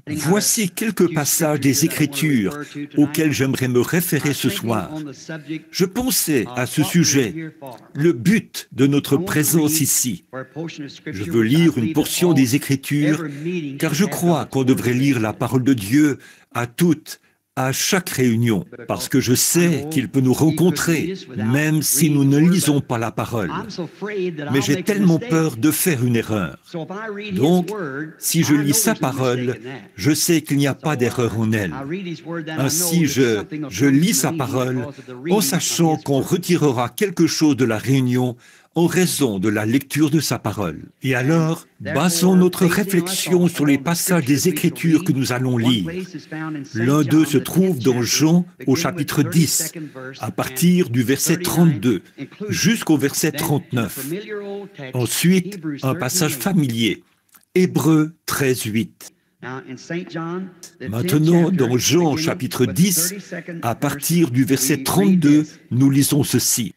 Voici quelques passages des Écritures auxquels j'aimerais me référer ce soir. Je pensais à ce sujet, le but de notre présence ici. Je veux lire une portion des Écritures, car je crois qu'on devrait lire la parole de Dieu à chaque réunion, parce que je sais qu'il peut nous rencontrer, même si nous ne lisons pas la parole. Mais j'ai tellement peur de faire une erreur. Donc, si je lis sa parole, je sais qu'il n'y a pas d'erreur en elle. Ainsi, je lis sa parole en sachant qu'on retirera quelque chose de la réunion en raison de la lecture de sa parole. Et alors, basons notre réflexion sur les passages des Écritures que nous allons lire. L'un d'eux se trouve dans Jean au chapitre 10, à partir du verset 32 jusqu'au verset 39. Ensuite, un passage familier, Hébreux 13, 8. Maintenant, dans Jean chapitre 10, à partir du verset 32, nous lisons ceci.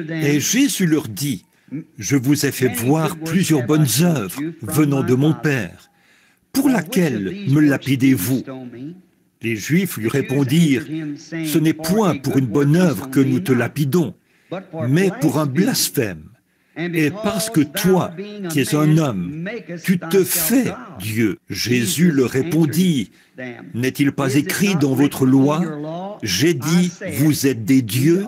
Et Jésus leur dit, « Je vous ai fait voir plusieurs bonnes œuvres venant de mon Père. Pour laquelle me lapidez-vous » Les Juifs lui répondirent, « Ce n'est point pour une bonne œuvre que nous te lapidons, mais pour un blasphème. Et parce que toi, qui es un homme, tu te fais Dieu. » Jésus leur répondit, « N'est-il pas écrit dans votre loi, j'ai dit, vous êtes des dieux ?»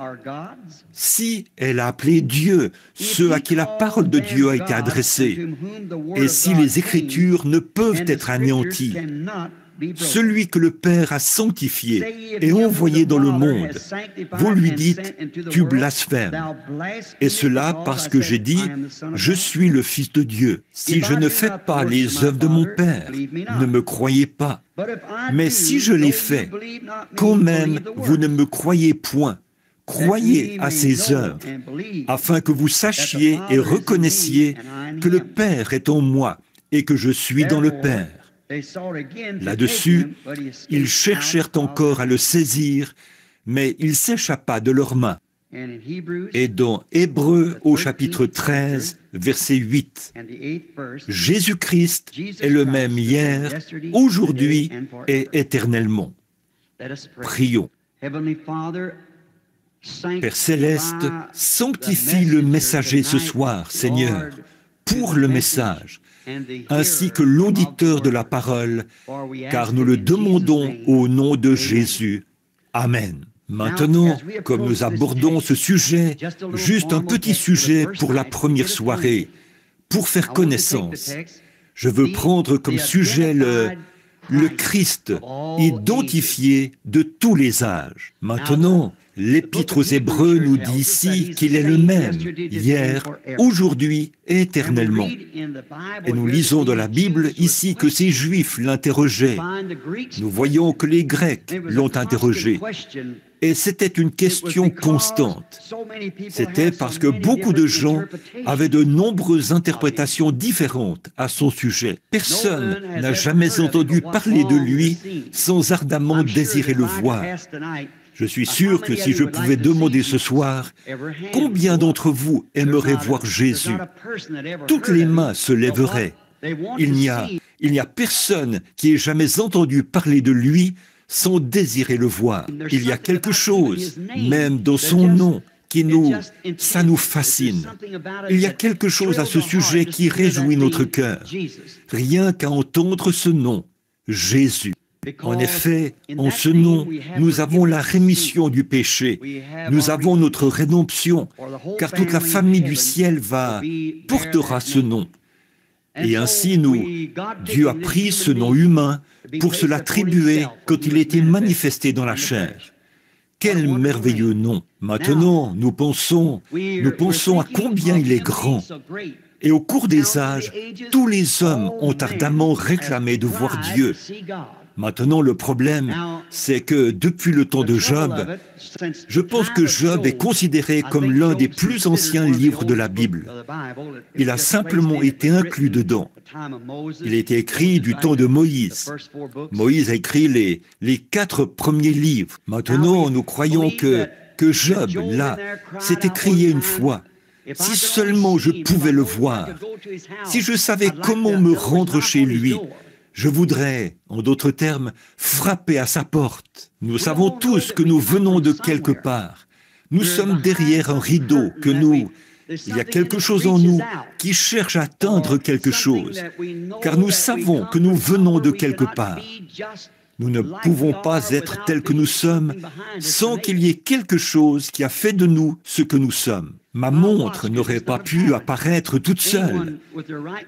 Si elle a appelé Dieu ceux à qui la parole de Dieu a été adressée, et si les Écritures ne peuvent être anéanties, celui que le Père a sanctifié et envoyé dans le monde, vous lui dites, tu blasphèmes. Et cela parce que j'ai dit, je suis le Fils de Dieu. Si je ne fais pas les œuvres de mon Père, ne me croyez pas. Mais si je les fais, quand même, vous ne me croyez point. Croyez à ses œuvres, afin que vous sachiez et reconnaissiez que le Père est en moi et que je suis dans le Père. Là-dessus, ils cherchèrent encore à le saisir, mais il s'échappa de leurs mains. Et dans Hébreux au chapitre 13, verset 8, Jésus-Christ est le même hier, aujourd'hui et éternellement. Prions. Père Céleste, sanctifie le messager ce soir, Seigneur, pour le message, ainsi que l'auditeur de la parole, car nous le demandons au nom de Jésus. Amen. Maintenant, comme nous abordons ce sujet, juste un petit sujet pour la première soirée, pour faire connaissance. Je veux prendre comme sujet le Christ, identifié de tous les âges. Maintenant, l'Épître aux Hébreux nous dit ici qu'il est le même, hier, aujourd'hui et éternellement. Et nous lisons dans la Bible ici que ces Juifs l'interrogeaient. Nous voyons que les Grecs l'ont interrogé. Et c'était une question constante. C'était parce que beaucoup de gens avaient de nombreuses interprétations différentes à son sujet. Personne n'a jamais entendu parler de lui sans ardemment désirer le voir. Je suis sûr que si je pouvais demander ce soir, combien d'entre vous aimeraient voir Jésus? Toutes les mains se lèveraient. Il n'y a personne qui ait jamais entendu parler de lui sans désirer le voir. Il y a quelque chose, même dans son nom, ça nous fascine. Il y a quelque chose à ce sujet qui réjouit notre cœur. Rien qu'à entendre ce nom, Jésus. En effet, en ce nom, nous avons la rémission du péché. Nous avons notre rédemption, car toute la famille du ciel portera ce nom. Et ainsi, Dieu a pris ce nom humain pour se l'attribuer quand il était manifesté dans la chair. Quel merveilleux nom! Maintenant, nous pensons à combien il est grand. Et au cours des âges, tous les hommes ont ardemment réclamé de voir Dieu. Maintenant, le problème, c'est que depuis le temps de Job, je pense que Job est considéré comme l'un des plus anciens livres de la Bible. Il a simplement été inclus dedans. Il a été écrit du temps de Moïse. Moïse a écrit les 4 premiers livres. Maintenant, nous croyons que Job, là, s'est écrié une fois. Si seulement je pouvais le voir, si je savais comment me rendre chez lui, je voudrais, en d'autres termes, frapper à sa porte. Nous savons tous que nous venons de quelque part. Nous sommes derrière un rideau, il y a quelque chose en nous qui cherche à atteindre quelque chose, car nous savons que nous venons de quelque part. Nous ne pouvons pas être tels que nous sommes sans qu'il y ait quelque chose qui a fait de nous ce que nous sommes. Ma montre n'aurait pas pu apparaître toute seule.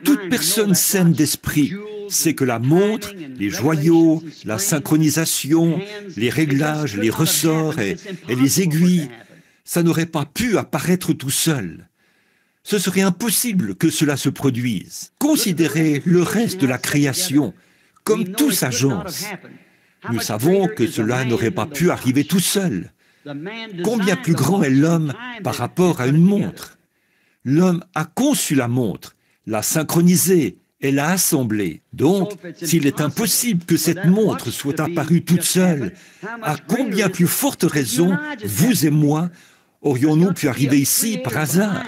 Toute personne saine d'esprit sait que la montre, les joyaux, la synchronisation, les réglages, les ressorts et les aiguilles, ça n'aurait pas pu apparaître tout seul. Ce serait impossible que cela se produise. Considérez le reste de la création comme tout s'agence. Nous savons que cela n'aurait pas pu arriver tout seul. Combien plus grand est l'homme par rapport à une montre? L'homme a conçu la montre, l'a synchronisée et l'a assemblée. Donc, s'il est impossible que cette montre soit apparue toute seule, à combien plus forte raison, vous et moi, aurions-nous pu arriver ici par hasard?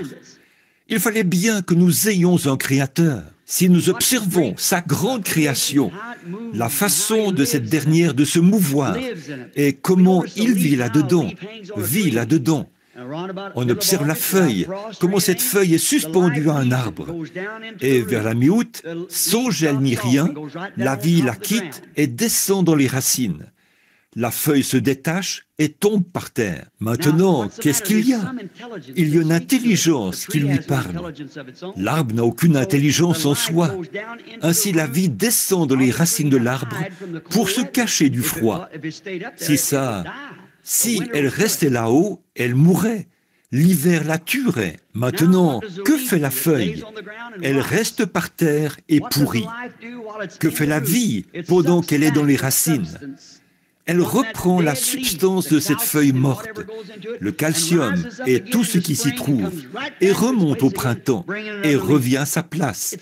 Il fallait bien que nous ayons un créateur. Si nous observons sa grande création, la façon de cette dernière de se mouvoir et comment il vit là-dedans, on observe la feuille, comment cette feuille est suspendue à un arbre. Et vers la mi-août, sans gel ni rien, la vie la quitte et descend dans les racines. La feuille se détache et tombe par terre. Maintenant, qu'est-ce qu'il y a? Il y a une intelligence qui lui parle. L'arbre n'a aucune intelligence en soi. Ainsi, la vie descend dans les racines de l'arbre pour se cacher du froid. Si elle restait là-haut, elle mourrait. L'hiver la tuerait. Maintenant, que fait la feuille? Elle reste par terre et pourrit. Que fait la vie pendant qu'elle est dans les racines? Elle reprend la substance de cette feuille morte, le calcium et tout ce qui s'y trouve, et remonte au printemps, et revient à sa place,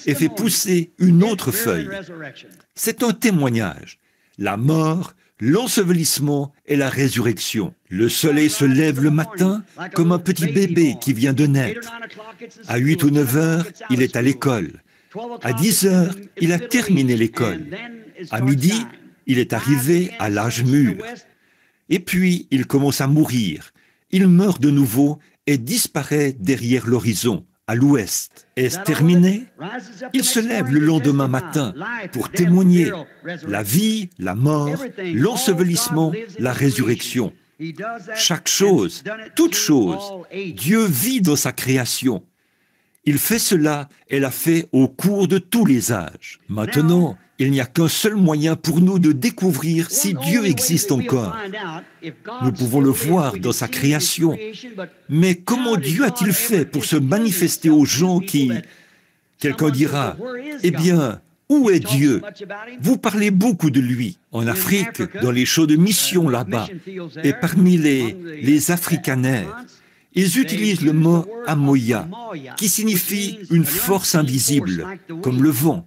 et fait pousser une autre feuille. C'est un témoignage. La mort, l'ensevelissement et la résurrection. Le soleil se lève le matin comme un petit bébé qui vient de naître. À 8 ou 9 heures, il est à l'école. À 10 heures, il a terminé l'école. À midi, il est arrivé à l'âge mûr. Et puis, il commence à mourir. Il meurt de nouveau et disparaît derrière l'horizon, à l'ouest. Est-ce terminé? Il se lève le lendemain matin pour témoigner la vie, la mort, l'ensevelissement, la résurrection. Chaque chose, toute chose, Dieu vit dans sa création. Il fait cela et l'a fait au cours de tous les âges. Maintenant, il n'y a qu'un seul moyen pour nous de découvrir si Dieu existe encore. Nous pouvons le voir dans sa création. Mais comment Dieu a-t-il fait pour se manifester aux gens qui... Quelqu'un dira, eh bien, où est Dieu? Vous parlez beaucoup de lui. En Afrique, dans les champs de mission là-bas, et parmi les Afrikaners, ils utilisent le mot « Amoya », qui signifie une force invisible, comme le vent.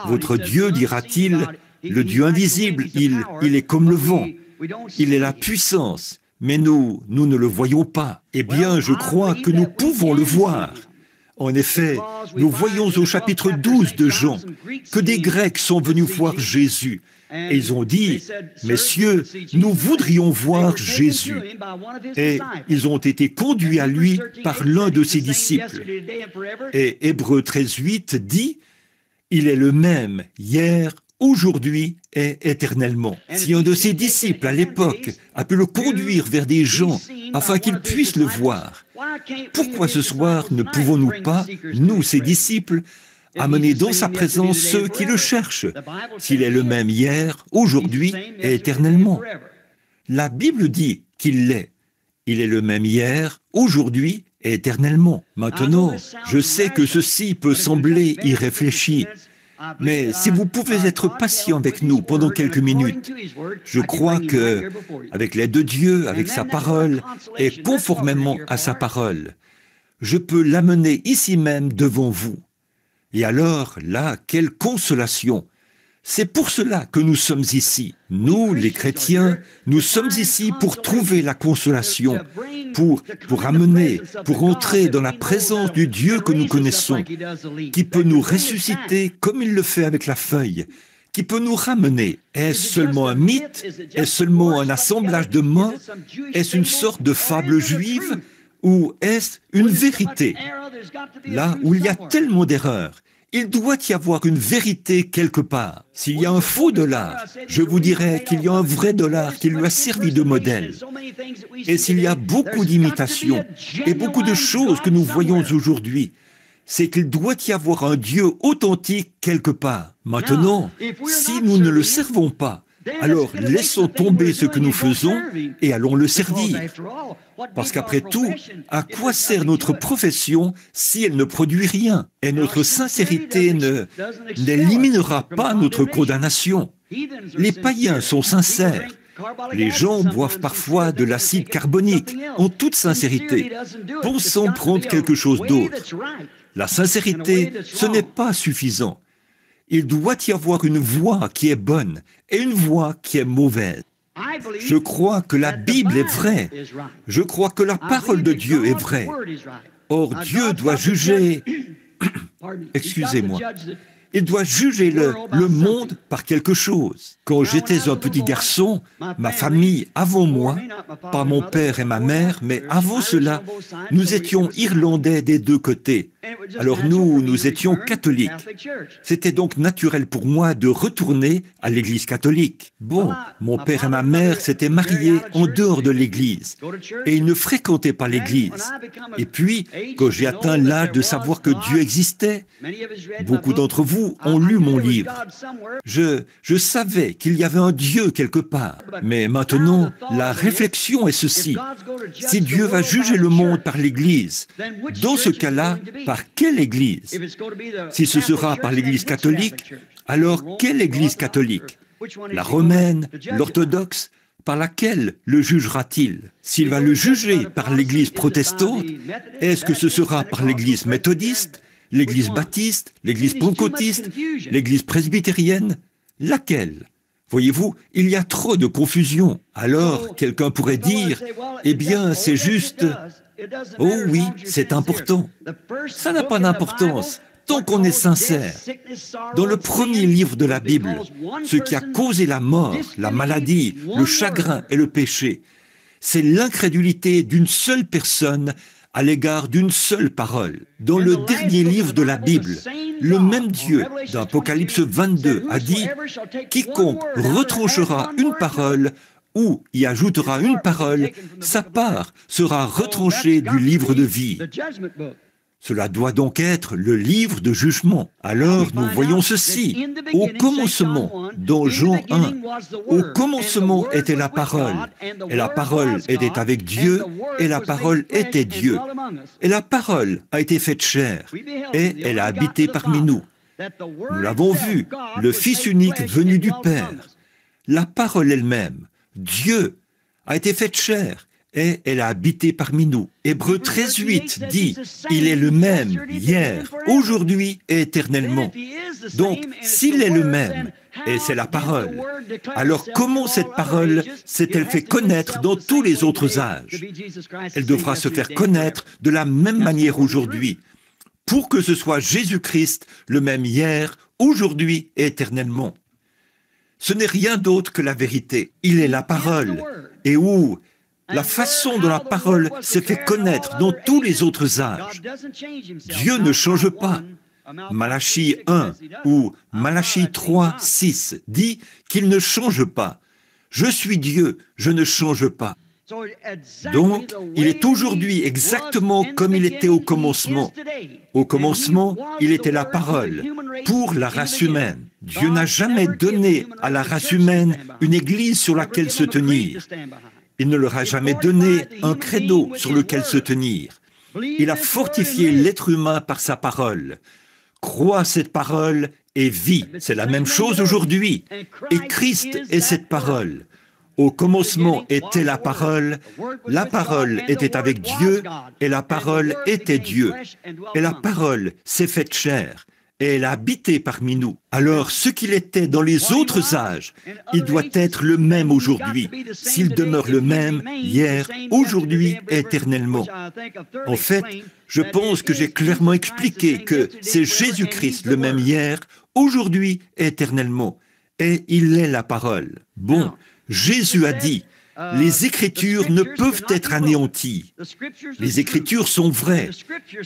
Votre Dieu, dira-t-il, le Dieu invisible, il est comme le vent. Il est la puissance, mais nous ne le voyons pas. Eh bien, je crois que nous pouvons le voir. En effet, nous voyons au chapitre 12 de Jean que des Grecs sont venus voir Jésus. Et ils ont dit, « Messieurs, nous voudrions voir Jésus. » Et ils ont été conduits à lui par l'un de ses disciples. Et Hébreux 13:8 dit, « Il est le même hier, aujourd'hui et éternellement. » Si un de ses disciples à l'époque a pu le conduire vers des gens afin qu'ils puissent le voir, pourquoi ce soir ne pouvons-nous pas, nous, ses disciples, amener dans sa présence ceux qui le cherchent, s'il est le même hier, aujourd'hui et éternellement? La Bible dit qu'il l'est. Il est le même hier, aujourd'hui et éternellement. Maintenant, je sais que ceci peut sembler irréfléchi, mais si vous pouvez être patient avec nous pendant quelques minutes, je crois que, avec l'aide de Dieu, avec sa parole et conformément à sa parole, je peux l'amener ici même devant vous. Et alors, là, quelle consolation! C'est pour cela que nous sommes ici. Nous, les chrétiens, nous sommes ici pour trouver la consolation, pour amener, pour entrer dans la présence du Dieu que nous connaissons, qui peut nous ressusciter comme il le fait avec la feuille, qui peut nous ramener. Est-ce seulement un mythe? Est-ce seulement un assemblage de mots? Est-ce une sorte de fable juive? Ou est-ce une vérité? Là où il y a tellement d'erreurs, il doit y avoir une vérité quelque part. S'il y a un faux dollar, je vous dirais qu'il y a un vrai dollar qui lui a servi de modèle. Et s'il y a beaucoup d'imitations et beaucoup de choses que nous voyons aujourd'hui, c'est qu'il doit y avoir un Dieu authentique quelque part. Maintenant, si nous ne le servons pas, alors laissons tomber ce que nous faisons et allons le servir. Parce qu'après tout, à quoi sert notre profession si elle ne produit rien? Et notre sincérité n'éliminera pas notre condamnation. Les païens sont sincères. Les gens boivent parfois de l'acide carbonique, en toute sincérité, pensant prendre quelque chose d'autre. La sincérité, ce n'est pas suffisant. Il doit y avoir une voix qui est bonne et une voix qui est mauvaise. Je crois que la Bible est vraie. Je crois que la parole de Dieu est vraie. Or, Dieu doit juger... Excusez-moi. Il doit juger le monde par quelque chose. Quand j'étais un petit garçon, ma famille, avant moi, pas mon père et ma mère, mais avant cela, nous étions irlandais des deux côtés. Alors nous étions catholiques. C'était donc naturel pour moi de retourner à l'église catholique. Bon, mon père et ma mère s'étaient mariés en dehors de l'église et ils ne fréquentaient pas l'église. Et puis, quand j'ai atteint l'âge de savoir que Dieu existait, beaucoup d'entre vous ont lu mon livre. Je savais qu'il y avait un Dieu quelque part. Mais maintenant, la réflexion est ceci. Si Dieu va juger le monde par l'église, dans ce cas-là, par quelle église? Si ce sera par l'église catholique, alors quelle église catholique? La romaine, l'orthodoxe? Par laquelle le jugera-t-il? S'il va le juger par l'église protestante, est-ce que ce sera par l'église méthodiste, l'église baptiste, l'église pentecôtiste, l'église presbytérienne? Laquelle? Voyez-vous, il y a trop de confusion. Alors, quelqu'un pourrait dire, eh bien, c'est juste... Oh oui, c'est important. Ça n'a pas d'importance tant qu'on est sincère. Dans le premier livre de la Bible, ce qui a causé la mort, la maladie, le chagrin et le péché, c'est l'incrédulité d'une seule personne à l'égard d'une seule parole. Dans le dernier livre de la Bible, le même Dieu d'Apocalypse 22 a dit « Quiconque retranchera une parole ou y ajoutera une parole, sa part sera retranchée du livre de vie. » Cela doit donc être le livre de jugement. Alors nous voyons ceci. Au commencement, dans Jean 1, au commencement était la parole, et la parole était avec Dieu, et la parole était Dieu. Et la parole a été faite chair, et elle a habité parmi nous. Nous l'avons vu, le Fils unique venu du Père. La parole elle-même, Dieu, a été faite chair, et elle a habité parmi nous. Hébreux 13:8 dit, il est le même hier, aujourd'hui et éternellement. Donc, s'il est le même, et c'est la parole, alors comment cette parole s'est-elle fait connaître dans tous les autres âges? Elle devra se faire connaître de la même manière aujourd'hui, pour que ce soit Jésus-Christ le même hier, aujourd'hui et éternellement. Ce n'est rien d'autre que la vérité. Il est la parole. Et où la façon dont la parole s'est fait connaître dans tous les autres âges. Dieu ne change pas. Malachie 1 ou Malachie 3, 6 dit qu'il ne change pas. Je suis Dieu, je ne change pas. Donc, il est aujourd'hui exactement comme il était au commencement. Au commencement, il était la parole pour la race humaine. Dieu n'a jamais donné à la race humaine une église sur laquelle se tenir. Il ne leur a jamais donné un credo sur lequel se tenir. Il a fortifié l'être humain par sa parole. Crois cette parole et vis. C'est la même chose aujourd'hui. Et Christ est cette parole. Au commencement était la parole était avec Dieu, et la parole était Dieu. Et la parole s'est faite chair, et elle a habité parmi nous. Alors, ce qu'il était dans les autres âges, il doit être le même aujourd'hui. S'il demeure le même hier, aujourd'hui, éternellement. En fait, je pense que j'ai clairement expliqué que c'est Jésus-Christ le même hier, aujourd'hui, éternellement. Et il est la parole. Bon, Jésus a dit, les Écritures ne peuvent être anéanties. Les Écritures sont vraies.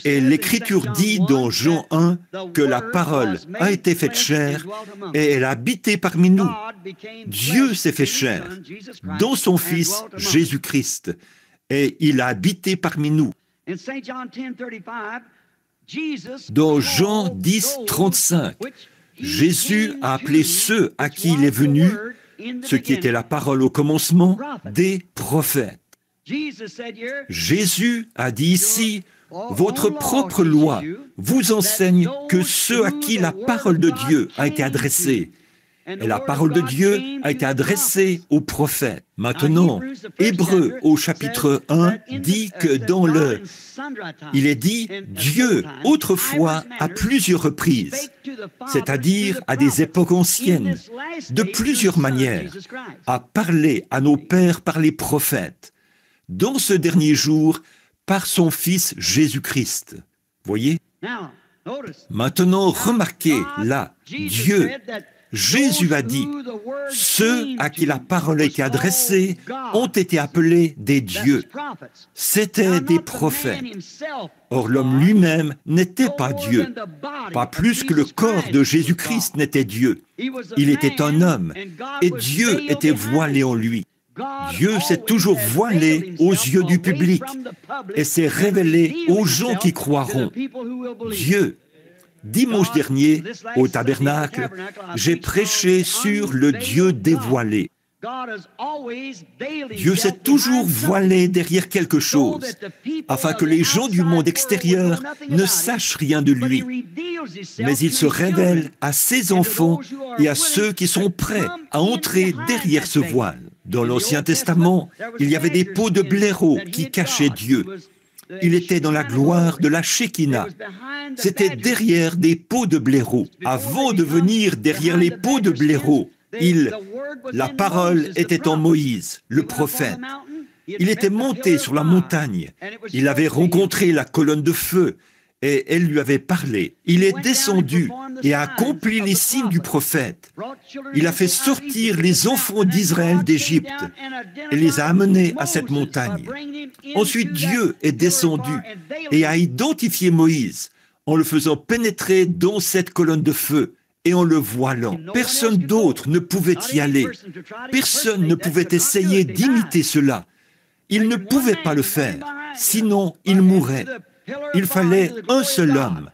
Et l'Écriture dit dans Jean 1 que la parole a été faite chair et elle a habité parmi nous. Dieu s'est fait chair dans son Fils Jésus-Christ et il a habité parmi nous. Dans Jean 10, 35, Jésus a appelé ceux à qui il est venu, ce qui était la parole au commencement, des prophètes. Jésus a dit ici, votre propre loi vous enseigne que ceux à qui la parole de Dieu a été adressée, et la parole de Dieu a été adressée aux prophètes. Maintenant, Hébreux au chapitre 1 dit que il est dit, Dieu, autrefois, à plusieurs reprises, c'est-à-dire à des époques anciennes, de plusieurs manières, a parlé à nos pères par les prophètes, dans ce dernier jour, par son Fils Jésus-Christ. Voyez? Maintenant, remarquez, là, Dieu, Jésus a dit, ceux à qui la parole a été adressée ont été appelés des dieux. C'étaient des prophètes. Or, l'homme lui-même n'était pas Dieu, pas plus que le corps de Jésus-Christ n'était Dieu. Il était un homme, et Dieu était voilé en lui. Dieu s'est toujours voilé aux yeux du public et s'est révélé aux gens qui croiront. Dieu, dimanche dernier, au tabernacle, j'ai prêché sur le Dieu dévoilé. Dieu s'est toujours voilé derrière quelque chose, afin que les gens du monde extérieur ne sachent rien de lui. Mais il se révèle à ses enfants et à ceux qui sont prêts à entrer derrière ce voile. Dans l'Ancien Testament, il y avait des pots de blaireau qui cachaient Dieu. Il était dans la gloire de la Shekinah. C'était derrière des pots de blaireau. Avant de venir derrière les pots de blaireau, la parole était en Moïse, le prophète. Il était monté sur la montagne. Il avait rencontré la colonne de feu et elle lui avait parlé. Il est descendu et a accompli les signes du prophète. Il a fait sortir les enfants d'Israël d'Égypte et les a amenés à cette montagne. Ensuite, Dieu est descendu et a identifié Moïse en le faisant pénétrer dans cette colonne de feu et en le voilant. Personne d'autre ne pouvait y aller. Personne ne pouvait essayer d'imiter cela. Il ne pouvait pas le faire, sinon il mourrait. Il fallait un seul homme.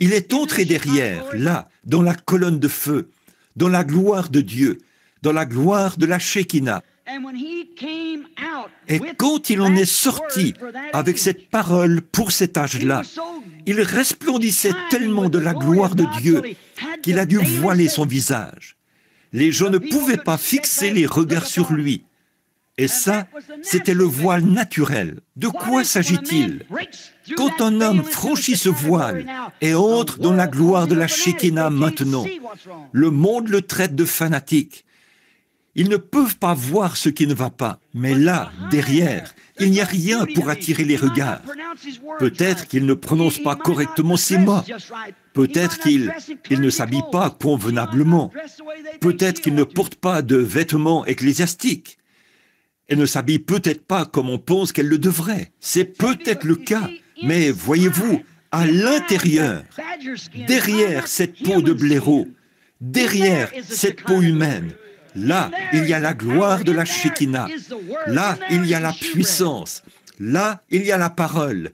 Il est entré derrière, là, dans la colonne de feu, dans la gloire de Dieu, dans la gloire de la Shekinah. Et quand il en est sorti avec cette parole pour cet âge-là, il resplendissait tellement de la gloire de Dieu qu'il a dû voiler son visage. Les gens ne pouvaient pas fixer les regards sur lui. Et ça, c'était le voile naturel. De quoi s'agit-il? Quand un homme franchit ce voile et entre dans la gloire de la Shekinah maintenant, le monde le traite de fanatique. Ils ne peuvent pas voir ce qui ne va pas. Mais là, derrière, il n'y a rien pour attirer les regards. Peut-être qu'il ne prononce pas correctement ses mots. Peut-être qu'il ne s'habille pas convenablement. Peut-être qu'il ne porte pas de vêtements ecclésiastiques. Elle ne s'habille peut-être pas comme on pense qu'elle le devrait. C'est peut-être le cas, mais voyez-vous, à l'intérieur, derrière cette peau de blaireau, derrière cette peau humaine, là, il y a la gloire de la Shekinah. Là, il y a la puissance. Là, il y a la parole.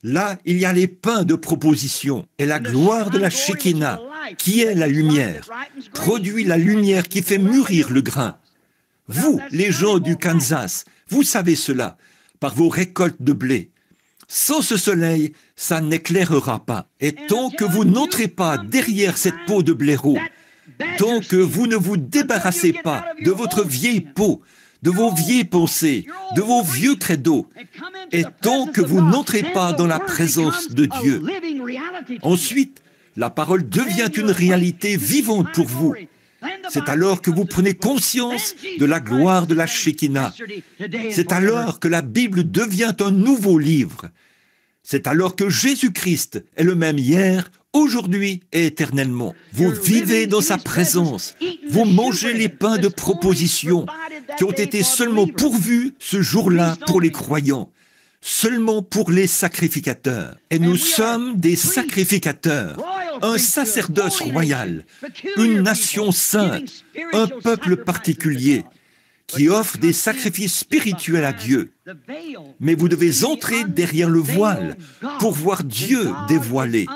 Là, il y a les pains de proposition. Et la gloire de la Shekinah, qui est la lumière, produit la lumière qui fait mûrir le grain. Vous, les gens du Kansas, vous savez cela, par vos récoltes de blé. Sans ce soleil, ça n'éclairera pas. Et tant que vous n'entrez pas derrière cette peau de blaireau, tant que vous ne vous débarrassez pas de votre vieille peau, de vos vieilles pensées, de vos vieux credos, et tant que vous n'entrez pas dans la présence de Dieu, ensuite, la parole devient une réalité vivante pour vous. C'est alors que vous prenez conscience de la gloire de la Shekinah. C'est alors que la Bible devient un nouveau livre. C'est alors que Jésus-Christ est le même hier, aujourd'hui et éternellement. Vous vivez dans sa présence. Vous mangez les pains de proposition qui ont été seulement pourvus ce jour-là pour les croyants, seulement pour les sacrificateurs. Et nous sommes des sacrificateurs, un sacerdoce royal, une nation sainte, un peuple particulier qui offre des sacrifices spirituels à Dieu. Mais vous devez entrer derrière le voile pour voir Dieu dévoilé.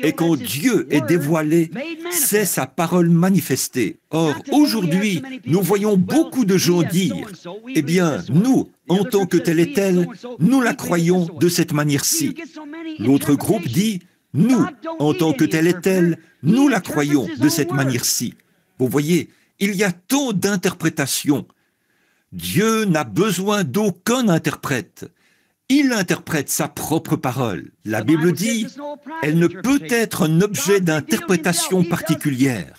Et quand Dieu est dévoilé, c'est sa parole manifestée. Or, aujourd'hui, nous voyons beaucoup de gens dire, « Eh bien, nous, en tant que tel et tel, nous la croyons de cette manière-ci. » L'autre groupe dit, « Nous, en tant que tel et tel, nous la croyons de cette manière-ci. » Vous voyez, il y a tant d'interprétations. Dieu n'a besoin d'aucun interprète. Il interprète sa propre parole. La Bible dit, elle ne peut être un objet d'interprétation particulière.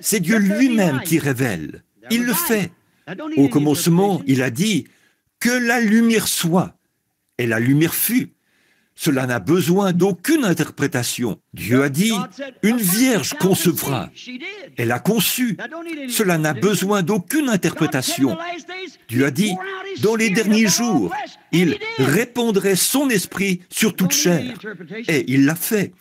C'est Dieu lui-même qui révèle. Il le fait. Au commencement, il a dit, que la lumière soit. Et la lumière fut. Cela n'a besoin d'aucune interprétation. Dieu a dit, une vierge concevra. Elle a conçu. Cela n'a besoin d'aucune interprétation. Dieu a dit, dans les derniers jours, il répandrait son esprit sur toute chair. Et il l'a fait.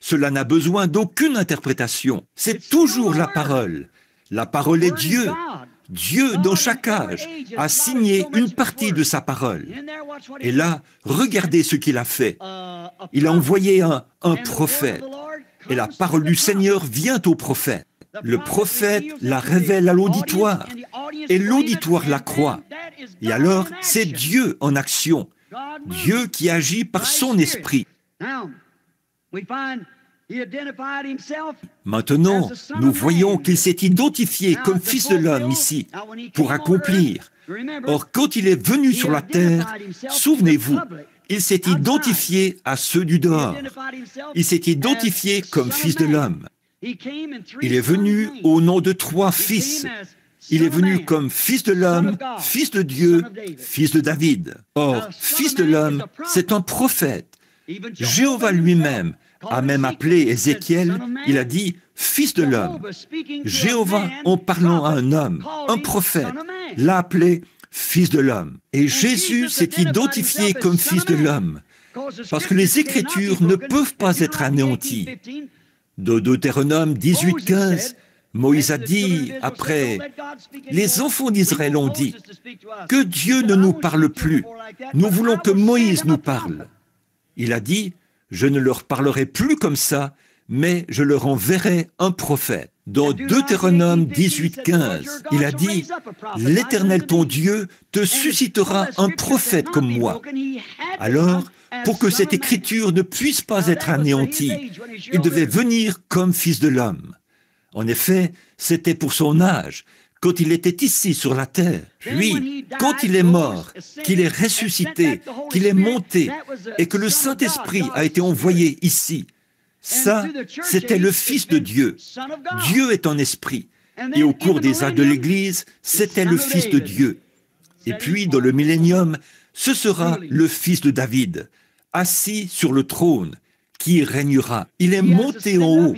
Cela n'a besoin d'aucune interprétation. C'est toujours la parole. La parole est Dieu. Dieu, dans chaque âge, a signé une partie de sa parole. Et là, regardez ce qu'il a fait. Il a envoyé un prophète. Et la parole du Seigneur vient au prophète. Le prophète la révèle à l'auditoire. Et l'auditoire la croit. Et alors, c'est Dieu en action. Dieu qui agit par son esprit. Maintenant, nous voyons qu'il s'est identifié comme Fils de l'homme ici, pour accomplir. Or, quand il est venu sur la terre, souvenez-vous, il s'est identifié à ceux du dehors. Il s'est identifié comme Fils de l'homme. Il est venu au nom de 3 fils. Il est venu comme Fils de l'homme, Fils de Dieu, Fils de David. Or, Fils de l'homme, c'est un prophète. Jéhovah lui-même a même appelé Ézéchiel, il a dit « Fils de l'homme ». Jéhovah, en parlant à un homme, un prophète, l'a appelé « Fils de l'homme ». Et Jésus s'est identifié comme Fils de l'homme, parce que les Écritures ne peuvent pas être anéanties. Dans Deutéronome 18, 15, Moïse a dit, après, « Les enfants d'Israël ont dit, que Dieu ne nous parle plus, nous voulons que Moïse nous parle. » Il a dit, « Je ne leur parlerai plus comme ça, mais je leur enverrai un prophète. » Dans Deutéronome 18, 15, il a dit, « L'Éternel ton Dieu te suscitera un prophète comme moi. » Alors, pour que cette écriture ne puisse pas être anéantie, il devait venir comme Fils de l'homme. En effet, c'était pour son âge, quand il était ici sur la terre. Puis, quand il est mort, qu'il est ressuscité, qu'il est monté, et que le Saint-Esprit a été envoyé ici, ça, c'était le Fils de Dieu. Dieu est un esprit. Et au cours des âges de l'Église, c'était le Fils de Dieu. Et puis, dans le millénium, ce sera le Fils de David, assis sur le trône, qui régnera. Il est monté en haut.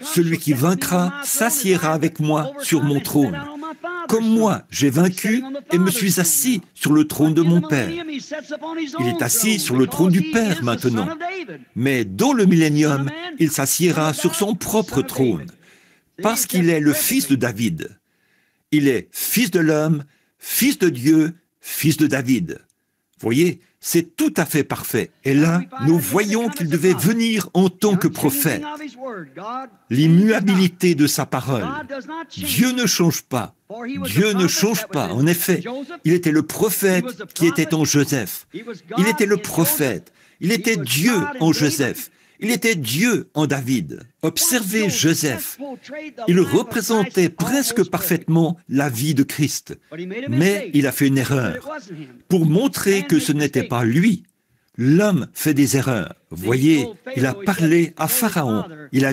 Celui qui vaincra s'assiera avec moi sur mon trône. Comme moi, j'ai vaincu et me suis assis sur le trône de mon Père. Il est assis sur le trône du Père maintenant. Mais dans le millénium, il s'assiera sur son propre trône, parce qu'il est le Fils de David. Il est Fils de l'homme, Fils de Dieu, Fils de David. Voyez, c'est tout à fait parfait. Et là, nous voyons qu'il devait venir en tant que prophète. L'immuabilité de sa parole. Dieu ne change pas. Dieu ne change pas. En effet, il était le prophète qui était en Joseph. Il était le prophète. Il était Dieu en Joseph. Il était Dieu en David. Observez Joseph. Il représentait presque parfaitement la vie de Christ. Mais il a fait une erreur pour montrer que ce n'était pas lui. l'homme fait des erreurs. Voyez, il a parlé à Pharaon. Il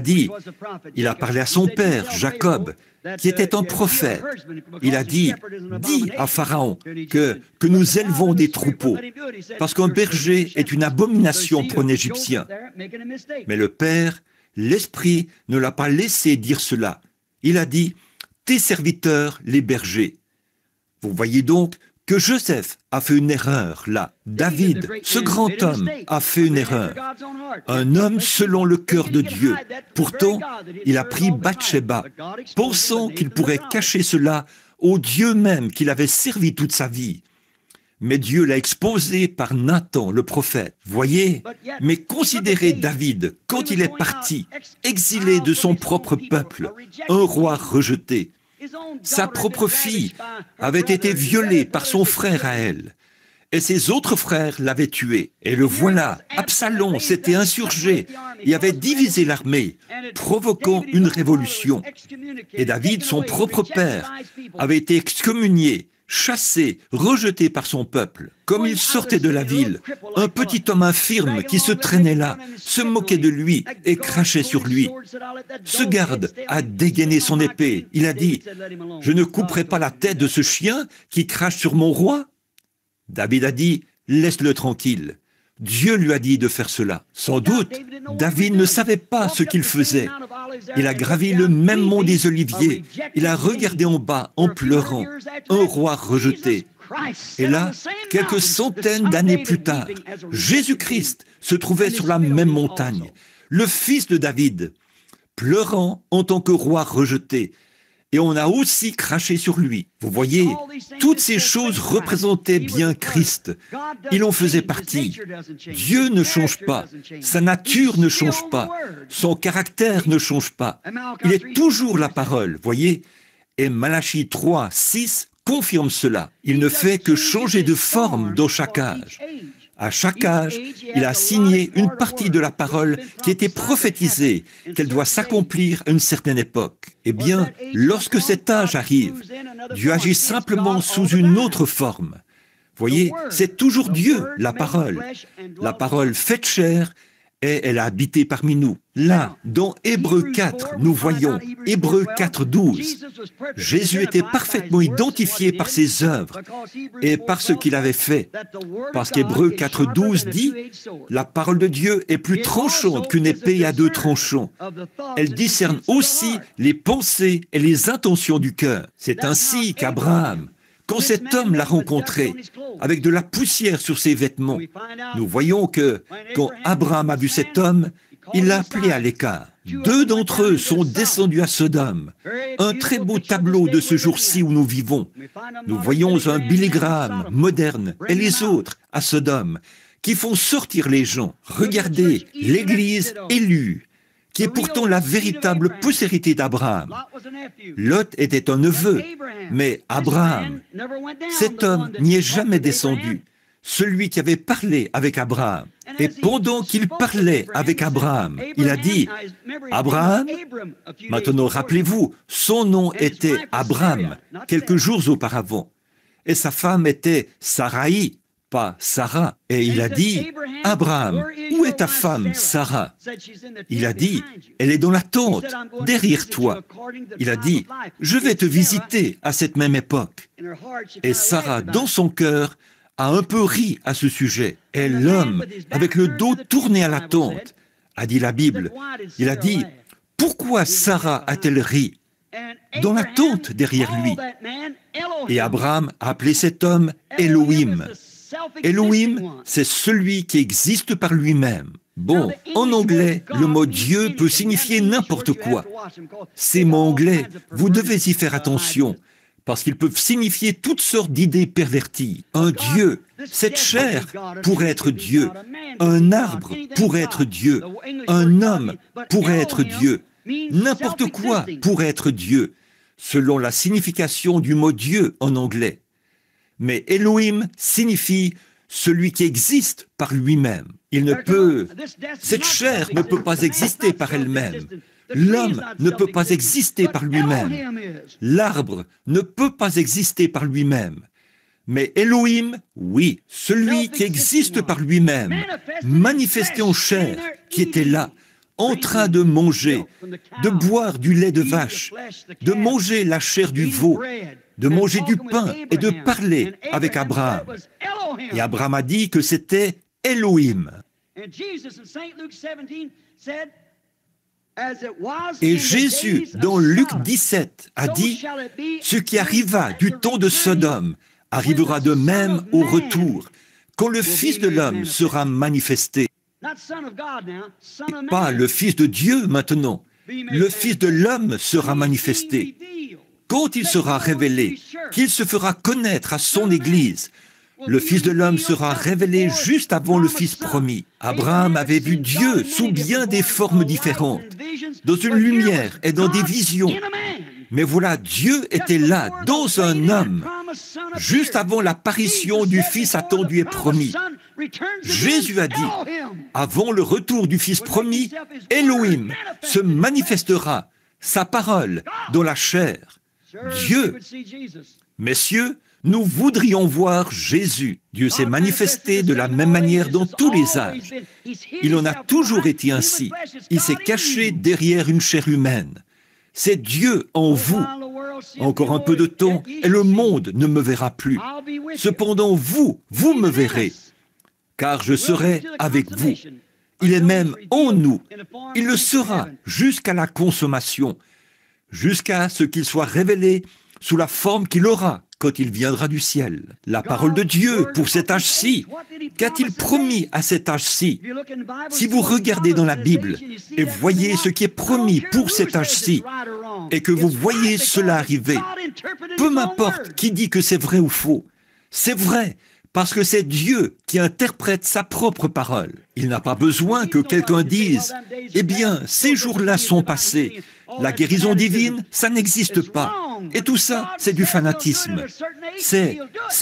a parlé à son père, Jacob, qui était un prophète. Il a dit, dis à Pharaon que nous élevons des troupeaux, parce qu'un berger est une abomination pour un Égyptien. Mais le père, l'esprit, ne l'a pas laissé dire cela. Il a dit, tes serviteurs, les bergers. Vous voyez donc que Joseph a fait une erreur là. David, ce grand homme, a fait une erreur. Un homme selon le cœur de Dieu. Pourtant, il a pris Bathsheba, pensant qu'il pourrait cacher cela au Dieu même qu'il avait servi toute sa vie. Mais Dieu l'a exposé par Nathan, le prophète. Voyez, mais considérez David, quand il est parti, exilé de son propre peuple, un roi rejeté. Sa propre fille avait été violée par son frère à elle, et ses autres frères l'avaient tué. Et le voilà, Absalom s'était insurgé et avait divisé l'armée, provoquant une révolution. Et David, son propre père, avait été excommunié, chassé, rejeté par son peuple. Comme il sortait de la ville, un petit homme infirme qui se traînait là, se moquait de lui et crachait sur lui. Ce garde a dégainé son épée. Il a dit, « Je ne couperai pas la tête de ce chien qui crache sur mon roi ?» David a dit, « Laisse-le tranquille. » Dieu lui a dit de faire cela. Sans doute, David ne savait pas ce qu'il faisait. Il a gravi le même mont des Oliviers. Il a regardé en bas en pleurant, un roi rejeté. Et là, quelques centaines d'années plus tard, Jésus-Christ se trouvait sur la même montagne, le fils de David, pleurant en tant que roi rejeté. Et on a aussi craché sur lui. Vous voyez, toutes ces choses représentaient bien Christ. Il en faisait partie. Dieu ne change pas. Sa nature ne change pas. Son caractère ne change pas. Il est toujours la parole, voyez. Et Malachie 3, 6 confirme cela. Il ne fait que changer de forme dans chaque âge. À chaque âge, il a signé une partie de la parole qui était prophétisée, qu'elle doit s'accomplir à une certaine époque. Eh bien, lorsque cet âge arrive, Dieu agit simplement sous une autre forme. Voyez, c'est toujours Dieu, la parole faite chair, et elle a habité parmi nous. Là, dans Hébreux 4, nous voyons, Hébreux 4, 12, Jésus était parfaitement identifié par ses œuvres et par ce qu'il avait fait. Parce qu'Hébreux 4, 12 dit, la parole de Dieu est plus tranchante qu'une épée à deux tranchants. Elle discerne aussi les pensées et les intentions du cœur. C'est ainsi qu'Abraham, quand cet homme l'a rencontré, avec de la poussière sur ses vêtements, nous voyons que, quand Abraham a vu cet homme, il l'a appelé à l'écart. 2 d'entre eux sont descendus à Sodome. Un très beau tableau de ce jour-ci où nous vivons. Nous voyons un Billy Graham moderne et les autres à Sodome, qui font sortir les gens. Regardez, l'Église élue, qui est pourtant la véritable postérité d'Abraham. Lot était un neveu, mais Abraham, cet homme n'y est jamais descendu, celui qui avait parlé avec Abraham. Et pendant qu'il parlait avec Abraham, il a dit, « Abraham », maintenant rappelez-vous, son nom était Abraham, quelques jours auparavant, et sa femme était Sarai, pas Sarah. Et il a dit, « Abraham, où est ta femme, Sarah ?» Il a dit, « Elle est dans la tente, derrière toi. » Il a dit, « Je vais te visiter à cette même époque. » Et Sarah, dans son cœur, a un peu ri à ce sujet. Et l'homme, avec le dos tourné à la tente, a dit la Bible. Il a dit, « Pourquoi Sarah a-t-elle ri ?» Dans la tente derrière lui. Et Abraham a appelé cet homme Elohim. Elohim, c'est celui qui existe par lui-même. Bon, en anglais, le mot Dieu peut signifier n'importe quoi. Ces mots anglais, vous devez y faire attention, parce qu'ils peuvent signifier toutes sortes d'idées perverties. Un Dieu, cette chair pourrait être Dieu. Un arbre pourrait être Dieu. Un homme pourrait être Dieu. N'importe quoi pourrait être Dieu, selon la signification du mot Dieu en anglais. Mais Elohim signifie celui qui existe par lui-même. Cette chair ne peut pas exister par elle-même. L'homme ne peut pas exister par lui-même. L'arbre ne peut pas exister par lui-même. Mais Elohim, oui, celui qui existe par lui-même, manifesté en chair, qui était là, en train de manger, de boire du lait de vache, de manger la chair du veau, de manger du pain et de parler avec Abraham. Et Abraham a dit que c'était Elohim. Et Jésus, dans Luc 17, a dit, « Ce qui arriva du temps de Sodome arrivera de même au retour, quand le Fils de l'homme sera manifesté. » Pas le Fils de Dieu maintenant, le Fils de l'homme sera manifesté. Quand il sera révélé, qu'il se fera connaître à son Église, le Fils de l'homme sera révélé juste avant le Fils promis. Abraham avait vu Dieu sous bien des formes différentes, dans une lumière et dans des visions. Mais voilà, Dieu était là, dans un homme, juste avant l'apparition du Fils attendu et promis. Jésus a dit, avant le retour du Fils promis, Elohim se manifestera, sa parole, dans la chair. Dieu, messieurs, nous voudrions voir Jésus. Dieu s'est manifesté de la même manière dans tous les âges. Il en a toujours été ainsi. Il s'est caché derrière une chair humaine. C'est Dieu en vous. Encore un peu de temps et le monde ne me verra plus. Cependant, vous me verrez, car je serai avec vous. Il est même en nous. Il le sera jusqu'à la consommation, jusqu'à ce qu'il soit révélé sous la forme qu'il aura quand il viendra du ciel. La parole de Dieu pour cet âge-ci, qu'a-t-il promis à cet âge-ci? Si vous regardez dans la Bible et voyez ce qui est promis pour cet âge-ci, et que vous voyez cela arriver, peu m'importe qui dit que c'est vrai ou faux, c'est vrai, parce que c'est Dieu qui interprète sa propre parole. Il n'a pas besoin que quelqu'un dise « Eh bien, ces jours-là sont passés, la guérison divine, ça n'existe pas. » Et tout ça, c'est du fanatisme. C'est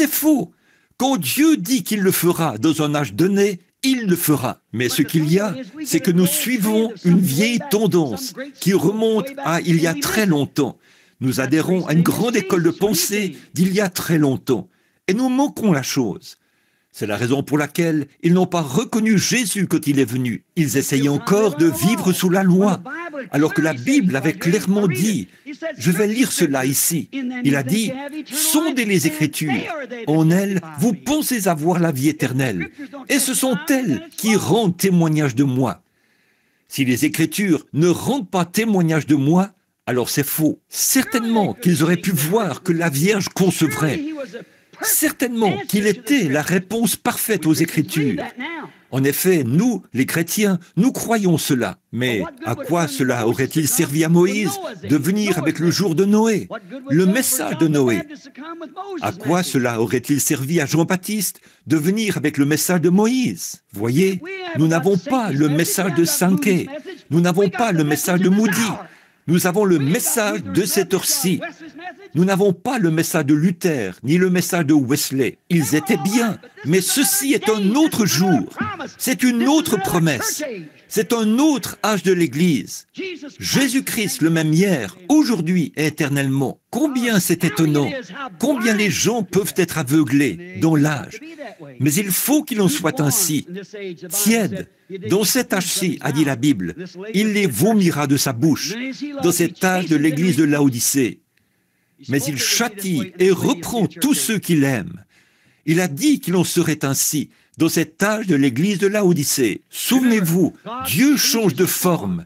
faux. Quand Dieu dit qu'il le fera dans un âge donné, il le fera. Mais ce qu'il y a, c'est que nous suivons une vieille tendance qui remonte à il y a très longtemps. Nous adhérons à une grande école de pensée d'il y a très longtemps. Et nous manquons la chose. C'est la raison pour laquelle ils n'ont pas reconnu Jésus quand il est venu. Ils essayaient encore de vivre sous la loi, alors que la Bible avait clairement dit, je vais lire cela ici, il a dit, sondez les Écritures, en elles, vous pensez avoir la vie éternelle, et ce sont elles qui rendent témoignage de moi. Si les Écritures ne rendent pas témoignage de moi, alors c'est faux. Certainement qu'ils auraient pu voir que la Vierge concevrait. Certainement qu'il était la réponse parfaite aux Écritures. En effet, nous, les chrétiens, nous croyons cela. Mais à quoi cela aurait-il servi à Moïse de venir avec le jour de Noé, le message de Noé? À quoi cela aurait-il servi à Jean-Baptiste de venir avec le message de Moïse? Voyez, nous n'avons pas le message de Sankey, nous n'avons pas le message de Moody. Nous avons le message de cette heure-ci. Nous n'avons pas le message de Luther, ni le message de Wesley. Ils étaient bien, mais ceci est un autre jour. C'est une autre promesse. C'est un autre âge de l'Église. Jésus-Christ, le même hier, aujourd'hui et éternellement. Combien c'est étonnant. Combien les gens peuvent être aveuglés dans l'âge. Mais il faut qu'il en soit ainsi. Tiède, dans cet âge-ci, a dit la Bible, il les vomira de sa bouche, dans cet âge de l'Église de Laodicée. Mais il châtie et reprend tous ceux qu'il aime. Il a dit qu'il en serait ainsi dans cet âge de l'Église de Laodicée. Souvenez-vous, Dieu change de forme.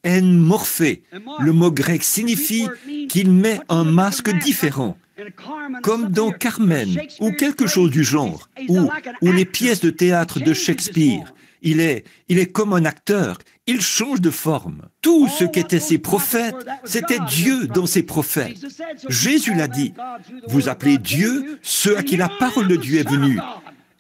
En morphé, le mot grec signifie qu'il met un masque différent, comme dans Carmen ou quelque chose du genre, ou les pièces de théâtre de Shakespeare. Il est comme un acteur, il change de forme. Tout ce qu'étaient ses prophètes, c'était Dieu dans ses prophètes. Jésus l'a dit, vous appelez Dieu ceux à qui la parole de Dieu est venue.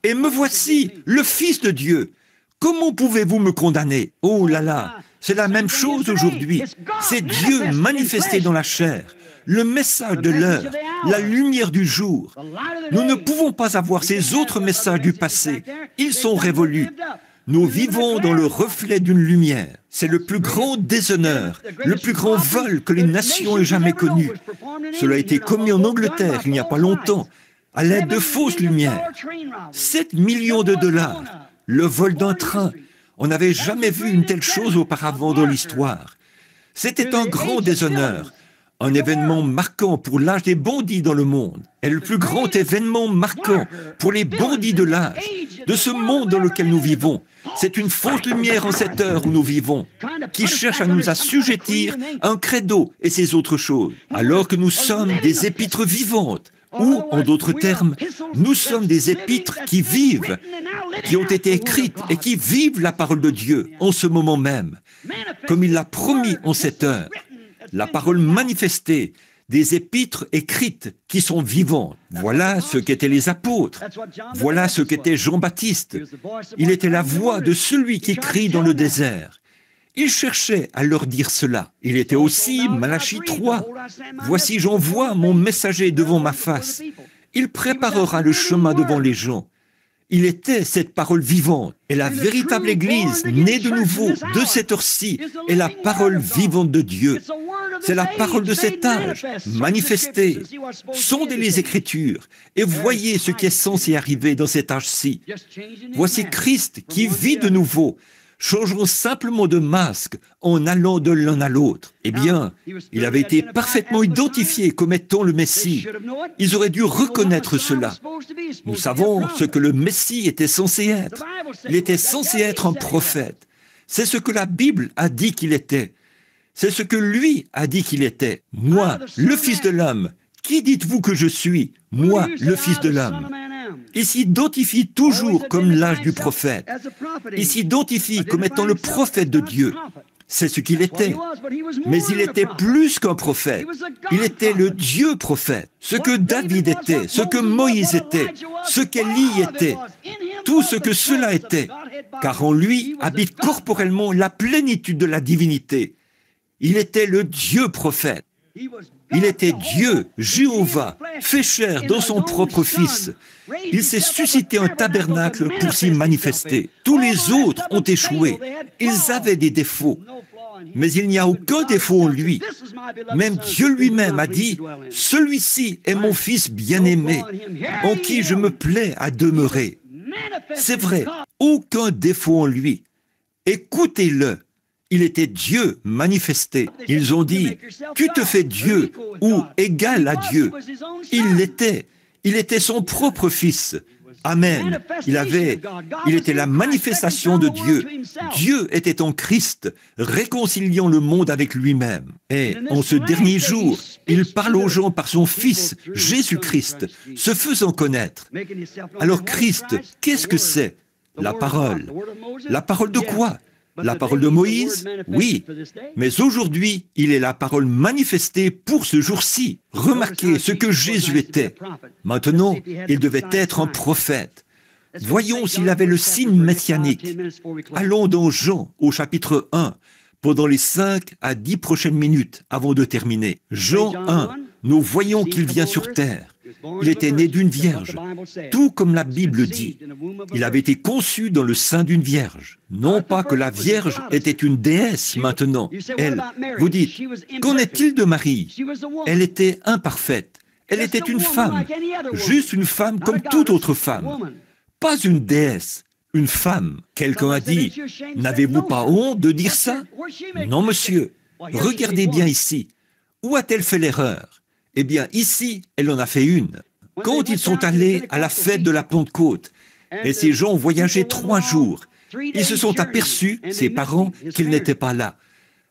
Et me voici, le Fils de Dieu. Comment pouvez-vous me condamner? Oh là là, c'est la même chose aujourd'hui. C'est Dieu manifesté dans la chair, le message de l'heure, la lumière du jour. Nous ne pouvons pas avoir ces autres messages du passé. Ils sont révolus. Nous vivons dans le reflet d'une lumière. C'est le plus grand déshonneur, le plus grand vol que les nations aient jamais connu. Cela a été commis en Angleterre il n'y a pas longtemps, à l'aide de fausses lumières. 7 millions de dollars, le vol d'un train. On n'avait jamais vu une telle chose auparavant dans l'histoire. C'était un grand déshonneur, un événement marquant pour l'âge des bandits dans le monde, et le plus grand événement marquant pour les bandits de l'âge, de ce monde dans lequel nous vivons. C'est une fausse lumière en cette heure où nous vivons, qui cherche à nous assujettir à un credo et ces autres choses, alors que nous sommes des épîtres vivantes, ou, en d'autres termes, nous sommes des épîtres qui vivent, qui ont été écrites et qui vivent la parole de Dieu en ce moment même, comme il l'a promis en cette heure. La parole manifestée, des épîtres écrites qui sont vivantes. Voilà ce qu'étaient les apôtres. Voilà ce qu'était Jean-Baptiste. Il était la voix de celui qui crie dans le désert. Il cherchait à leur dire cela. Il était aussi Malachie 3. Voici, j'envoie mon messager devant ma face. Il préparera le chemin devant les gens. Il était cette parole vivante. Et la véritable Église, née de nouveau, de cette heure-ci, est la parole vivante de Dieu. C'est la parole de cet âge, manifestée. Sondez les Écritures et voyez ce qui est censé arriver dans cet âge-ci. Voici Christ qui vit de nouveau. Changeons simplement de masque en allant de l'un à l'autre. Eh bien, il avait été parfaitement identifié comme étant le Messie. Ils auraient dû reconnaître cela. Nous savons ce que le Messie était censé être. Il était censé être un prophète. C'est ce que la Bible a dit qu'il était. C'est ce que lui a dit qu'il était. Moi, le Fils de l'homme, qui dites-vous que je suis? Moi, le Fils de l'homme. Il s'identifie toujours comme l'âge du prophète. Il s'identifie comme étant le prophète de Dieu. C'est ce qu'il était. Mais il était plus qu'un prophète. Il était le Dieu prophète. Ce que David était, ce que Moïse était, ce qu'Élie était, tout ce que cela était. Car en lui habite corporellement la plénitude de la divinité. Il était le Dieu prophète. Il était Dieu, Jéhovah, fait chair dans son propre Fils. Il s'est suscité un tabernacle pour s'y manifester. Tous les autres ont échoué. Ils avaient des défauts. Mais il n'y a aucun défaut en lui. Même Dieu lui-même a dit, « Celui-ci est mon Fils bien-aimé, en qui je me plais à demeurer. » C'est vrai, aucun défaut en lui. Écoutez-le. Il était Dieu manifesté. Ils ont dit, « Tu te fais Dieu ou égal à Dieu. » Il l'était. Il était son propre Fils. Amen. Il était la manifestation de Dieu. Dieu était en Christ, réconciliant le monde avec lui-même. Et en ce dernier jour, il parle aux gens par son Fils, Jésus-Christ, se faisant connaître. Alors Christ, qu'est-ce que c'est? La parole. La parole de quoi? La parole de Moïse? Oui. Mais aujourd'hui, il est la parole manifestée pour ce jour-ci. Remarquez ce que Jésus était. Maintenant, il devait être un prophète. Voyons s'il avait le signe messianique. Allons dans Jean, au chapitre 1, pendant les 5 à 10 prochaines minutes, avant de terminer. Jean 1, nous voyons qu'il vient sur terre. Il était né d'une vierge, tout comme la Bible dit. Il avait été conçu dans le sein d'une vierge. Non pas que la vierge était une déesse maintenant. Elle, vous dites, qu'en est-il de Marie? Elle était imparfaite. Elle était une femme, juste une femme comme toute autre femme. Pas une déesse, une femme. Quelqu'un a dit, n'avez-vous pas honte de dire ça? Non, monsieur. Regardez bien ici. Où a-t-elle fait l'erreur? Eh bien, ici, elle en a fait une. Quand ils sont allés à la fête de la Pentecôte, et ces gens ont voyagé 3 jours, ils se sont aperçus, ses parents, qu'il n'était pas là.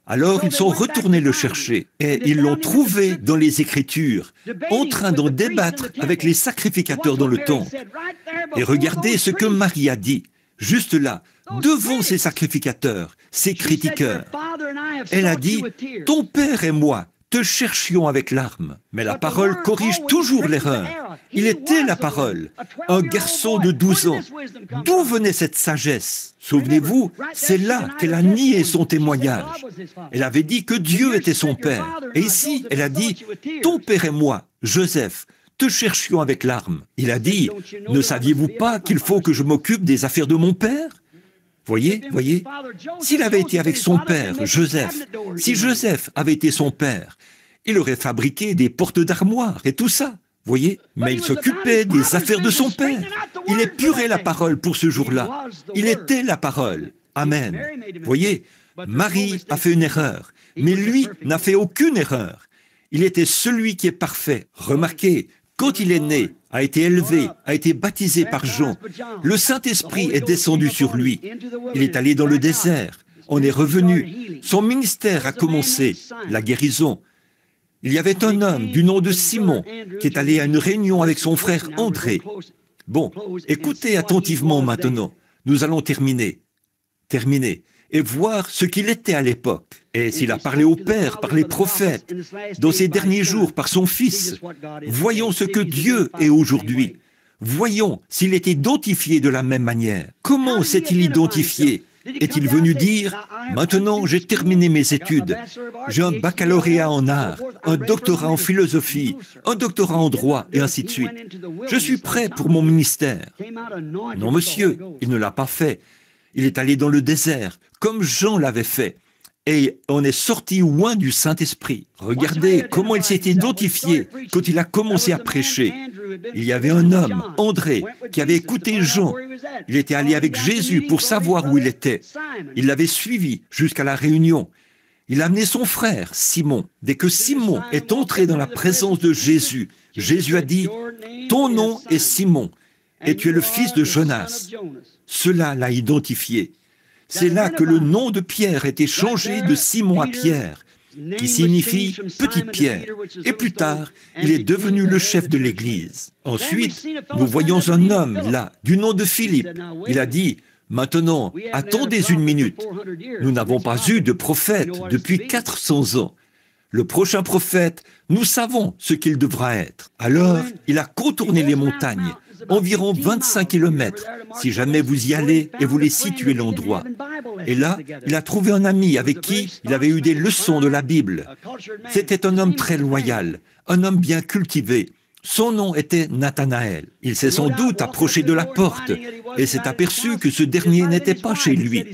Alors, ils sont retournés le chercher, et ils l'ont trouvé dans les Écritures, en train d'en débattre avec les sacrificateurs dans le temple. Et regardez ce que Marie a dit, juste là, devant ces sacrificateurs, ces critiqueurs. Elle a dit, « Ton père et moi, te cherchions avec larmes. » Mais la parole corrige toujours l'erreur. Il était la parole, un garçon de 12 ans. D'où venait cette sagesse? Souvenez-vous, c'est là qu'elle a nié son témoignage. Elle avait dit que Dieu était son père. Et ici, elle a dit, « Ton père et moi, Joseph, te cherchions avec larmes. » Il a dit, « Ne saviez-vous pas qu'il faut que je m'occupe des affaires de mon père ?» Voyez, s'il avait été avec son père, Joseph, si Joseph avait été son père, il aurait fabriqué des portes d'armoire et tout ça. Voyez, mais il s'occupait des affaires de son père. Il épurait la parole pour ce jour-là. Il était la parole. Amen. Voyez, Marie a fait une erreur, mais lui n'a fait aucune erreur. Il était celui qui est parfait. Remarquez, quand il est né, a été élevé, a été baptisé par Jean, le Saint-Esprit est descendu sur lui. Il est allé dans le désert. On est revenu. Son ministère a commencé, la guérison. Il y avait un homme du nom de Simon qui est allé à une réunion avec son frère André. Bon, écoutez attentivement maintenant. Nous allons terminer, et voir ce qu'il était à l'époque. Et s'il a parlé au Père par les prophètes, dans ces derniers jours par son Fils, voyons ce que Dieu est aujourd'hui. Voyons s'il est identifié de la même manière. Comment s'est-il identifié? Est-il venu dire « Maintenant, j'ai terminé mes études. J'ai un baccalauréat en art, un doctorat en philosophie, un doctorat en droit, et ainsi de suite. Je suis prêt pour mon ministère. » Non, monsieur, il ne l'a pas fait. Il est allé dans le désert, comme Jean l'avait fait. Et on est sorti loin du Saint-Esprit. Regardez comment il s'est identifié quand il a commencé à prêcher. Il y avait un homme, André, qui avait écouté Jean. Il était allé avec Jésus pour savoir où il était. Il l'avait suivi jusqu'à la réunion. Il a amené son frère, Simon. Dès que Simon est entré dans la présence de Jésus, Jésus a dit « Ton nom est Simon, et tu es le fils de Jonas. » Cela l'a identifié. C'est là que le nom de Pierre a été changé de Simon à Pierre, qui signifie « petite pierre ». Et plus tard, il est devenu le chef de l'Église. Ensuite, nous voyons un homme là, du nom de Philippe. Il a dit « Maintenant, attendez une minute. Nous n'avons pas eu de prophète depuis 400 ans. Le prochain prophète, nous savons ce qu'il devra être. » Alors, il a contourné les montagnes, environ 25 kilomètres, si jamais vous y allez et voulez situer l'endroit. Et là, il a trouvé un ami avec qui il avait eu des leçons de la Bible. C'était un homme très loyal, un homme bien cultivé. Son nom était Nathanaël. Il s'est sans doute approché de la porte et s'est aperçu que ce dernier n'était pas chez lui.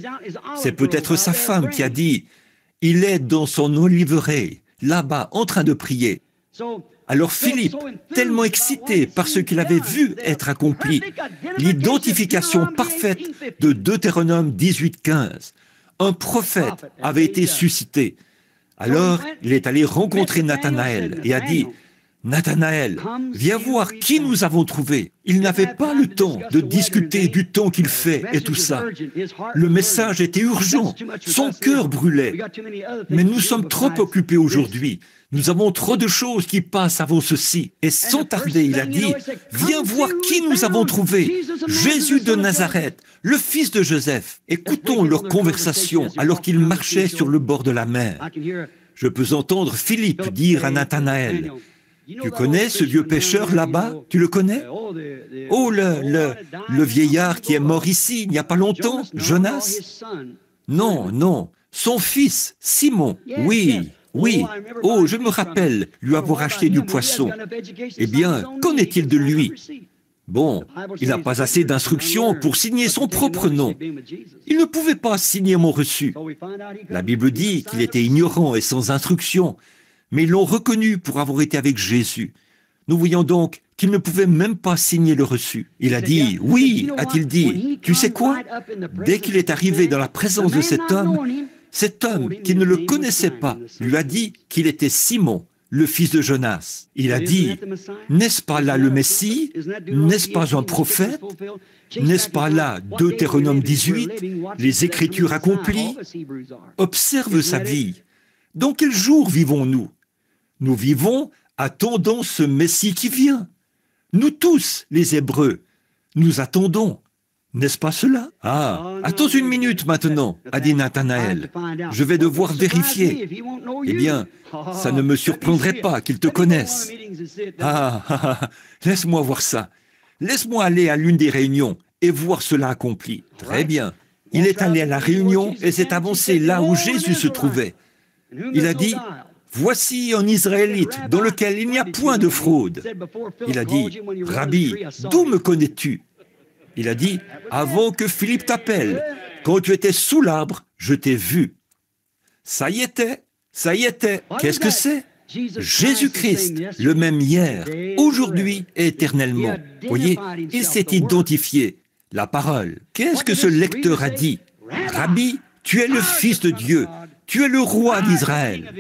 C'est peut-être sa femme qui a dit « Il est dans son oliveraie, là-bas, en train de prier. » Alors Philippe, tellement excité par ce qu'il avait vu être accompli, l'identification parfaite de Deutéronome 18:15, un prophète avait été suscité. Alors il est allé rencontrer Nathanaël et a dit « Nathanaël, viens voir qui nous avons trouvé. » Il n'avait pas le temps de discuter du temps qu'il fait et tout ça. Le message était urgent, son cœur brûlait. Mais nous sommes trop occupés aujourd'hui. Nous avons trop de choses qui passent avant ceci. Et sans tarder, il a dit, « Viens voir qui nous avons trouvé. Jésus de Nazareth, le fils de Joseph. » Écoutons leur conversation alors qu'ils marchaient sur le bord de la mer. Je peux entendre Philippe dire à Nathanaël, « Tu connais ce vieux pêcheur là-bas? Tu le connais? Oh, le vieillard qui est mort ici il n'y a pas longtemps, Jonas? Non, non, son fils, Simon, oui. Oui, oh, je me rappelle lui avoir acheté du poisson. Eh bien, qu'en est-il de lui? Bon, il n'a pas assez d'instructions pour signer son propre nom. Il ne pouvait pas signer mon reçu. La Bible dit qu'il était ignorant et sans instruction, mais ils l'ont reconnu pour avoir été avec Jésus. Nous voyons donc qu'il ne pouvait même pas signer le reçu. Il a dit, « Oui, a-t-il dit, tu sais quoi? Dès qu'il est arrivé dans la présence de cet homme qui ne le connaissait pas lui a dit qu'il était Simon, le fils de Jonas. Il a dit, n'est-ce pas là le Messie? N'est-ce pas un prophète? N'est-ce pas là Deutéronome 18, les Écritures accomplies? Observe sa vie. Dans quel jour vivons-nous? Nous vivons attendant ce Messie qui vient. Nous tous, les Hébreux, nous attendons. N'est-ce pas cela? Ah, attends une minute maintenant, a dit Nathanaël. Je vais devoir vérifier. Eh bien, ça ne me surprendrait pas qu'il te connaisse. Laisse-moi voir ça. Laisse-moi aller à l'une des réunions et voir cela accompli. Très bien. Il est allé à la réunion et s'est avancé là où Jésus se trouvait. Il a dit, « Voici un Israélite dans lequel il n'y a point de fraude. » Il a dit, « Rabbi, d'où me connais-tu » Il a dit, « Avant que Philippe t'appelle, quand tu étais sous l'arbre, je t'ai vu. » Ça y était. Qu'est-ce que c'est? Jésus-Christ, le même hier, aujourd'hui et éternellement. Voyez, il s'est identifié. La parole. Qu'est-ce que ce lecteur a dit? Rabbi, tu es le Fils de Dieu, tu es le roi d'Israël.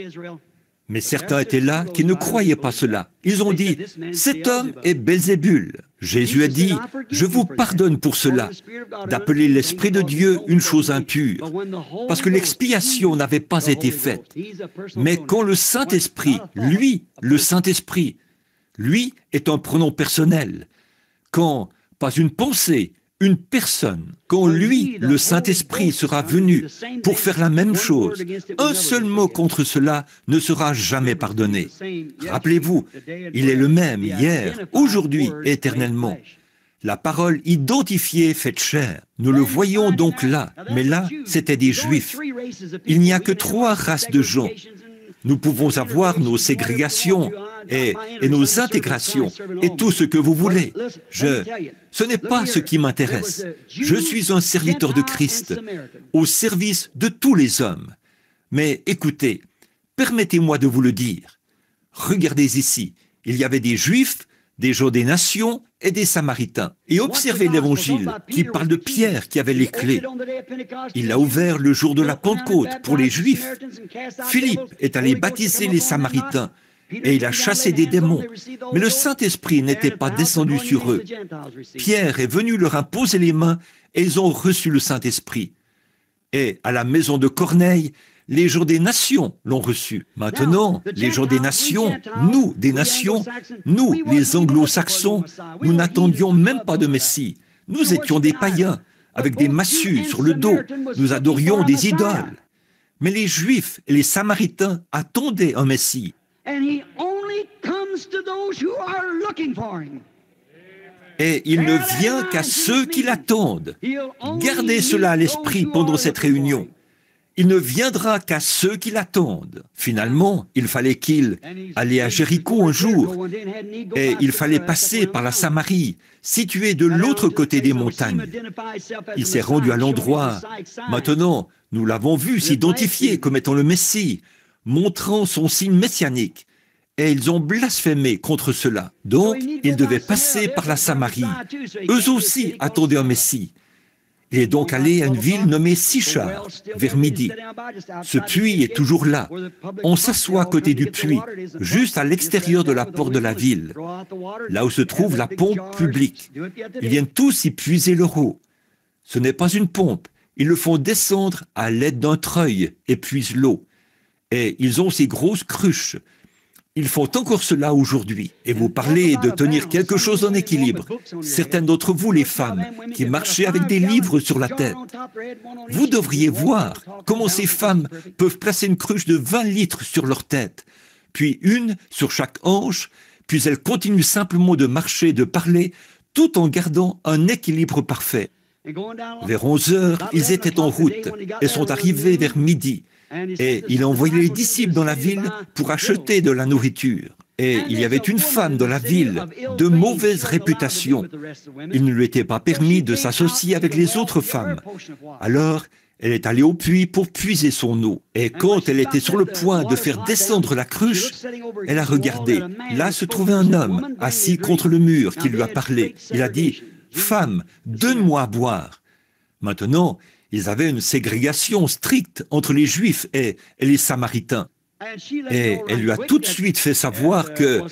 Mais certains étaient là qui ne croyaient pas cela. Ils ont dit, cet homme est Belzébul. Jésus a dit, je vous pardonne pour cela, d'appeler l'Esprit de Dieu une chose impure, parce que l'expiation n'avait pas été faite. Mais quand le Saint-Esprit, lui, le Saint-Esprit, lui est un pronom personnel, quand pas une pensée, une personne, quand lui, le Saint-Esprit, sera venu pour faire la même chose, un seul mot contre cela ne sera jamais pardonné. Rappelez-vous, il est le même hier, aujourd'hui et éternellement. La parole identifiée faite chair. Nous le voyons donc là, mais là, c'était des Juifs. Il n'y a que 3 races de gens. Nous pouvons avoir nos ségrégations et nos intégrations et tout ce que vous voulez. Ce n'est pas ce qui m'intéresse. Je suis un serviteur de Christ, au service de tous les hommes. Mais écoutez, permettez-moi de vous le dire. Regardez ici, il y avait des Juifs, des gens des nations et des Samaritains. Et observez l'Évangile qui parle de Pierre qui avait les clés. Il l'a ouvert le jour de la Pentecôte pour les Juifs. Philippe est allé baptiser les Samaritains et il a chassé des démons. Mais le Saint-Esprit n'était pas descendu sur eux. Pierre est venu leur imposer les mains et ils ont reçu le Saint-Esprit. Et à la maison de Corneille, les gens des nations l'ont reçu. Maintenant, les gens des nations, nous, les anglo-saxons, nous n'attendions même pas de Messie. Nous étions des païens, avec des massues sur le dos. Nous adorions des idoles. Mais les Juifs et les Samaritains attendaient un Messie. Et il ne vient qu'à ceux qui l'attendent. Gardez cela à l'esprit pendant cette réunion. Il ne viendra qu'à ceux qui l'attendent. Finalement, il fallait qu'il allait à Jéricho un jour, et il fallait passer par la Samarie, située de l'autre côté des montagnes. Il s'est rendu à l'endroit. Maintenant, nous l'avons vu s'identifier comme étant le Messie, montrant son signe messianique. Et ils ont blasphémé contre cela. Donc, il devait passer par la Samarie. Eux aussi attendaient un Messie. Il est donc allé à une ville nommée Sichar, vers midi. Ce puits est toujours là. On s'assoit à côté du puits, juste à l'extérieur de la porte de la ville, là où se trouve la pompe publique. Ils viennent tous y puiser leur eau. Ce n'est pas une pompe. Ils le font descendre à l'aide d'un treuil et puisent l'eau. Et ils ont ces grosses cruches. Ils font encore cela aujourd'hui. Et vous parlez de tenir quelque chose en équilibre. Certaines d'entre vous, les femmes, qui marchez avec des livres sur la tête. Vous devriez voir comment ces femmes peuvent placer une cruche de 20 litres sur leur tête, puis une sur chaque hanche, puis elles continuent simplement de marcher, de parler, tout en gardant un équilibre parfait. Vers 11 heures, ils étaient en route et sont arrivés vers midi. Et il a envoyé les disciples dans la ville pour acheter de la nourriture. Et il y avait une femme dans la ville de mauvaise réputation. Il ne lui était pas permis de s'associer avec les autres femmes. Alors, elle est allée au puits pour puiser son eau. Et quand elle était sur le point de faire descendre la cruche, elle a regardé. Là se trouvait un homme assis contre le mur qui lui a parlé. Il a dit, « Femme, donne-moi à boire. » Maintenant, ils avaient une ségrégation stricte entre les Juifs et les Samaritains. Et elle lui a tout de suite fait savoir que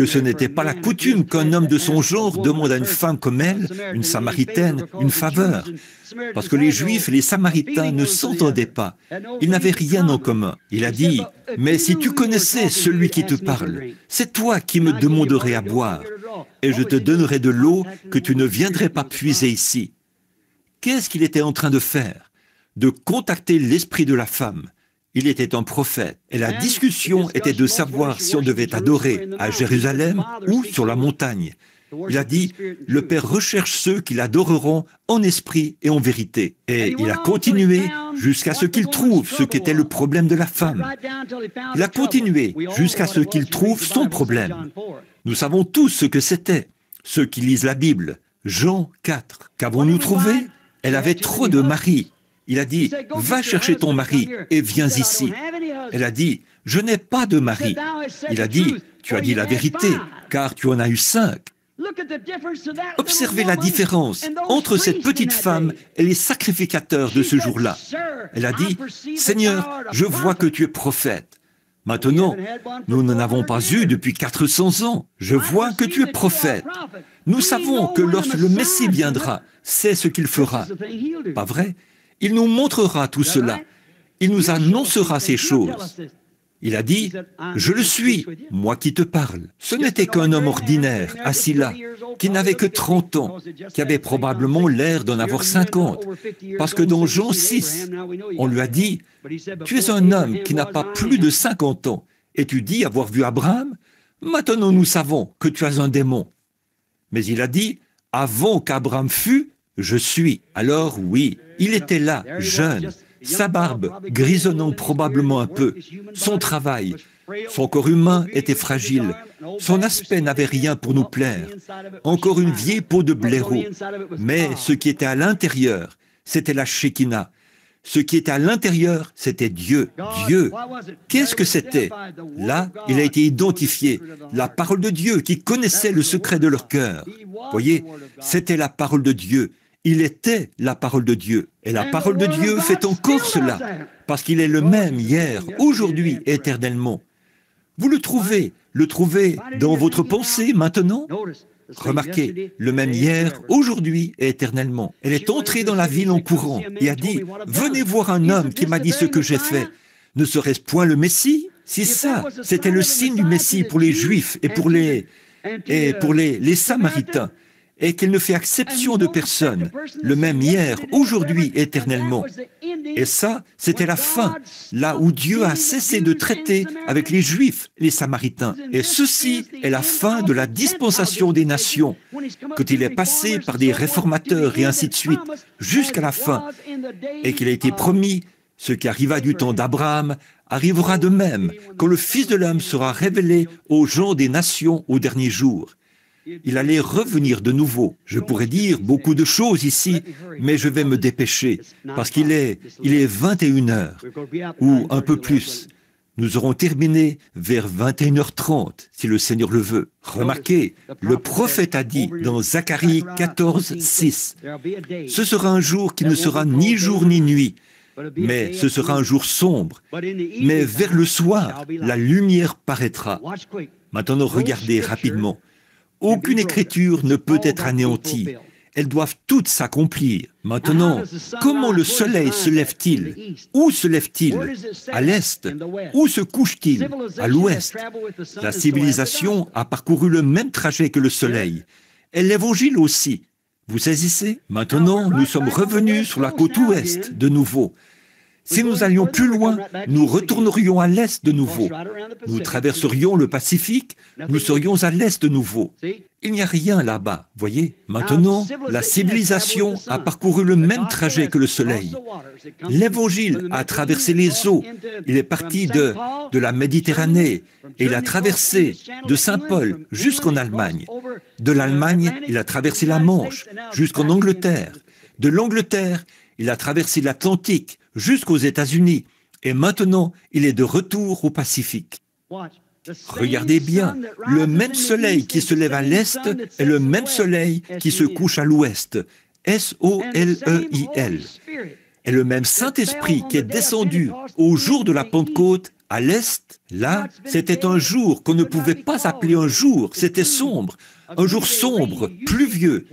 ce n'était pas la coutume qu'un homme de son genre demande à une femme comme elle, une Samaritaine, une faveur. Parce que les Juifs et les Samaritains ne s'entendaient pas. Ils n'avaient rien en commun. Il a dit, « Mais si tu connaissais celui qui te parle, c'est toi qui me demanderais à boire, et je te donnerai de l'eau que tu ne viendrais pas puiser ici. » Qu'est-ce qu'il était en train de faire? De contacter l'esprit de la femme. Il était un prophète. Et la discussion était de savoir si on devait adorer à Jérusalem ou sur la montagne. Il a dit, le Père recherche ceux qui l'adoreront en esprit et en vérité. Et il a continué jusqu'à ce qu'il trouve ce qu'était le problème de la femme. Il a continué jusqu'à ce qu'il trouve son problème. Nous savons tous ce que c'était. Ceux qui lisent la Bible. Jean 4. Qu'avons-nous trouvé? Elle avait trop de maris. Il a dit, va chercher ton mari et viens ici. Elle a dit, je n'ai pas de mari. Il a dit, tu as dit la vérité, car tu en as eu 5. Observez la différence entre cette petite femme et les sacrificateurs de ce jour-là. Elle a dit, Seigneur, je vois que tu es prophète. Maintenant, nous n'en avons pas eu depuis 400 ans. Je vois que tu es prophète. Nous savons que lorsque le Messie viendra, c'est ce qu'il fera. Pas vrai? Il nous montrera tout cela. Il nous annoncera ces choses. Il a dit, je le suis, moi qui te parle. Ce n'était qu'un homme ordinaire, assis là, qui n'avait que 30 ans, qui avait probablement l'air d'en avoir 50. Parce que dans Jean 6, on lui a dit, tu es un homme qui n'a pas plus de 50 ans, et tu dis avoir vu Abraham? Maintenant nous savons que tu as un démon. Mais il a dit, avant qu'Abraham fût, je suis. Alors oui, il était là, jeune. Sa barbe, grisonnant probablement un peu, son travail, son corps humain était fragile, son aspect n'avait rien pour nous plaire, encore une vieille peau de blaireau, mais ce qui était à l'intérieur, c'était la Shekinah. Ce qui était à l'intérieur, c'était Dieu. Dieu. Qu'est-ce que c'était? Là, il a été identifié, la parole de Dieu qui connaissait le secret de leur cœur. Voyez, c'était la parole de Dieu. Il était la parole de Dieu. Et la parole de Dieu fait encore cela, parce qu'il est le même hier, aujourd'hui, éternellement. Vous le trouvez dans votre pensée maintenant? Remarquez, le même hier, aujourd'hui et éternellement. Elle est entrée dans la ville en courant et a dit, « Venez voir un homme qui m'a dit ce que j'ai fait. Ne serait-ce point le Messie ?» Si ça, c'était le signe du Messie pour les Juifs et pour les Samaritains, et qu'il ne fait exception de personne, le même hier, aujourd'hui, éternellement. Et ça, c'était la fin, là où Dieu a cessé de traiter avec les Juifs, les Samaritains. Et ceci est la fin de la dispensation des nations, quand il est passé par des réformateurs et ainsi de suite, jusqu'à la fin, et qu'il a été promis, ce qui arriva du temps d'Abraham arrivera de même, quand le Fils de l'homme sera révélé aux gens des nations au dernier jour. Il allait revenir de nouveau. Je pourrais dire beaucoup de choses ici, mais je vais me dépêcher, parce qu'il est 21 heures, ou un peu plus. Nous aurons terminé vers 21h30, si le Seigneur le veut. Remarquez, le prophète a dit dans Zacharie 14, 6, « Ce sera un jour qui ne sera ni jour ni nuit, mais ce sera un jour sombre. Mais vers le soir, la lumière paraîtra. » Maintenant, regardez rapidement. Aucune écriture ne peut être anéantie. Elles doivent toutes s'accomplir. Maintenant, comment le soleil se lève-t-il? Où se lève-t-il? À l'est. Où se couche-t-il? À l'ouest. La civilisation a parcouru le même trajet que le soleil. Et l'évangile aussi. Vous saisissez? Maintenant, nous sommes revenus sur la côte ouest de nouveau. Si nous allions plus loin, nous retournerions à l'est de nouveau. Nous traverserions le Pacifique, nous serions à l'est de nouveau. Il n'y a rien là-bas, voyez. Maintenant, la civilisation a parcouru le même trajet que le soleil. L'Évangile a traversé les eaux. Il est parti de la Méditerranée et il a traversé de Saint-Paul jusqu'en Allemagne. De l'Allemagne, il a traversé la Manche jusqu'en Angleterre. De l'Angleterre, il a traversé l'Atlantique jusqu'aux États-Unis, et maintenant, il est de retour au Pacifique. Regardez bien, le même soleil qui se lève à l'est est le même soleil qui se couche à l'ouest. S-O-L-E-I-L. Et le même Saint-Esprit qui est descendu au jour de la Pentecôte à l'est, là, c'était un jour qu'on ne pouvait pas appeler un jour, c'était sombre, un jour sombre, pluvieux.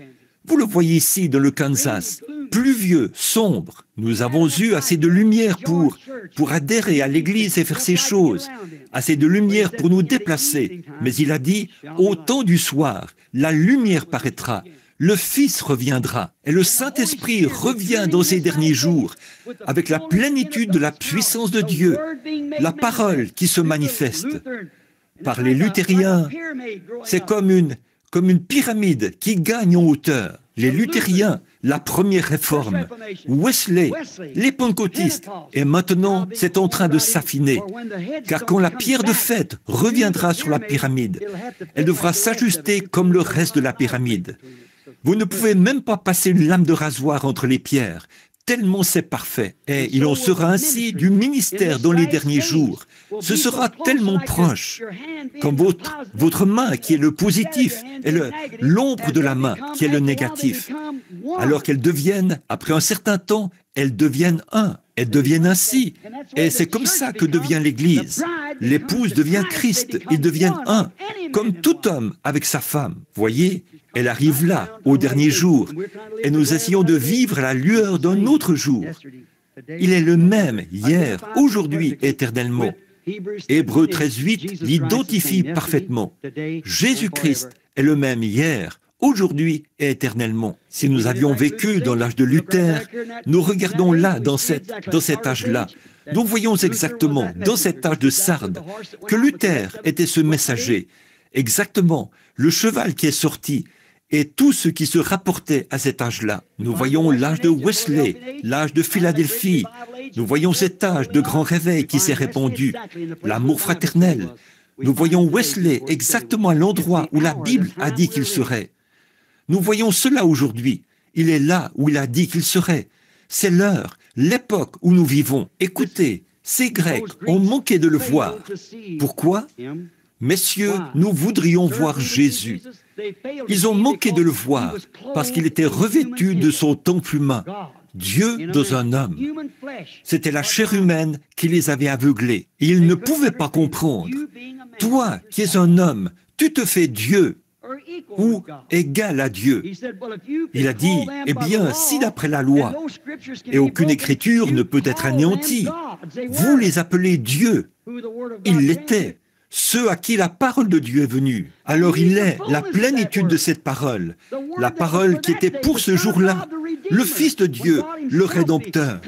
Vous le voyez ici dans le Kansas, pluvieux, sombre. Nous avons eu assez de lumière pour adhérer à l'Église et faire ces choses, assez de lumière pour nous déplacer. Mais il a dit, au temps du soir, la lumière paraîtra, le Fils reviendra, et le Saint-Esprit revient dans ces derniers jours, avec la plénitude de la puissance de Dieu, la parole qui se manifeste. Par les luthériens, c'est comme une pyramide qui gagne en hauteur. Les luthériens, la première réforme, Wesley, les pentecôtistes, et maintenant c'est en train de s'affiner, car quand la pierre de fête reviendra sur la pyramide, elle devra s'ajuster comme le reste de la pyramide. Vous ne pouvez même pas passer une lame de rasoir entre les pierres, tellement c'est parfait. Et il en sera ainsi du ministère dans les derniers jours. Ce sera tellement proche, comme votre main qui est le positif et l'ombre de la main qui est le négatif. Alors qu'elles deviennent, après un certain temps, elles deviennent un. Elles deviennent ainsi. Et c'est comme ça que devient l'Église. L'épouse devient Christ. Ils deviennent un, comme tout homme avec sa femme. Voyez, elle arrive là, au dernier jour. Et nous essayons de vivre à la lueur d'un autre jour. Il est le même hier, aujourd'hui, éternellement. Hébreux 13:8 l'identifie parfaitement. Jésus-Christ est le même hier, aujourd'hui et éternellement. Si nous avions vécu dans l'âge de Luther, nous regardons là, dans cet âge-là. Nous voyons exactement, dans cet âge de Sardes, que Luther était ce messager. Exactement, le cheval qui est sorti, et tout ce qui se rapportait à cet âge-là. Nous voyons l'âge de Wesley, l'âge de Philadelphie. Nous voyons cet âge de grand réveil qui s'est répandu, l'amour fraternel. Nous voyons Wesley exactement à l'endroit où la Bible a dit qu'il serait. Nous voyons cela aujourd'hui. Il est là où il a dit qu'il serait. C'est l'heure, l'époque où nous vivons. Écoutez, ces Grecs ont manqué de le voir. Pourquoi? Messieurs, nous voudrions voir Jésus. Ils ont manqué de le voir parce qu'il était revêtu de son temple humain, Dieu dans un homme. C'était la chair humaine qui les avait aveuglés. Et ils ne pouvaient pas comprendre. Toi, qui es un homme, tu te fais Dieu ou égal à Dieu. Il a dit, eh bien, si d'après la loi, et aucune écriture ne peut être anéantie, vous les appelez Dieu. Il l'était. Ceux à qui la parole de Dieu est venue. Alors il est la plénitude de cette parole, la parole qui était pour ce jour-là, le Fils de Dieu, le Rédempteur.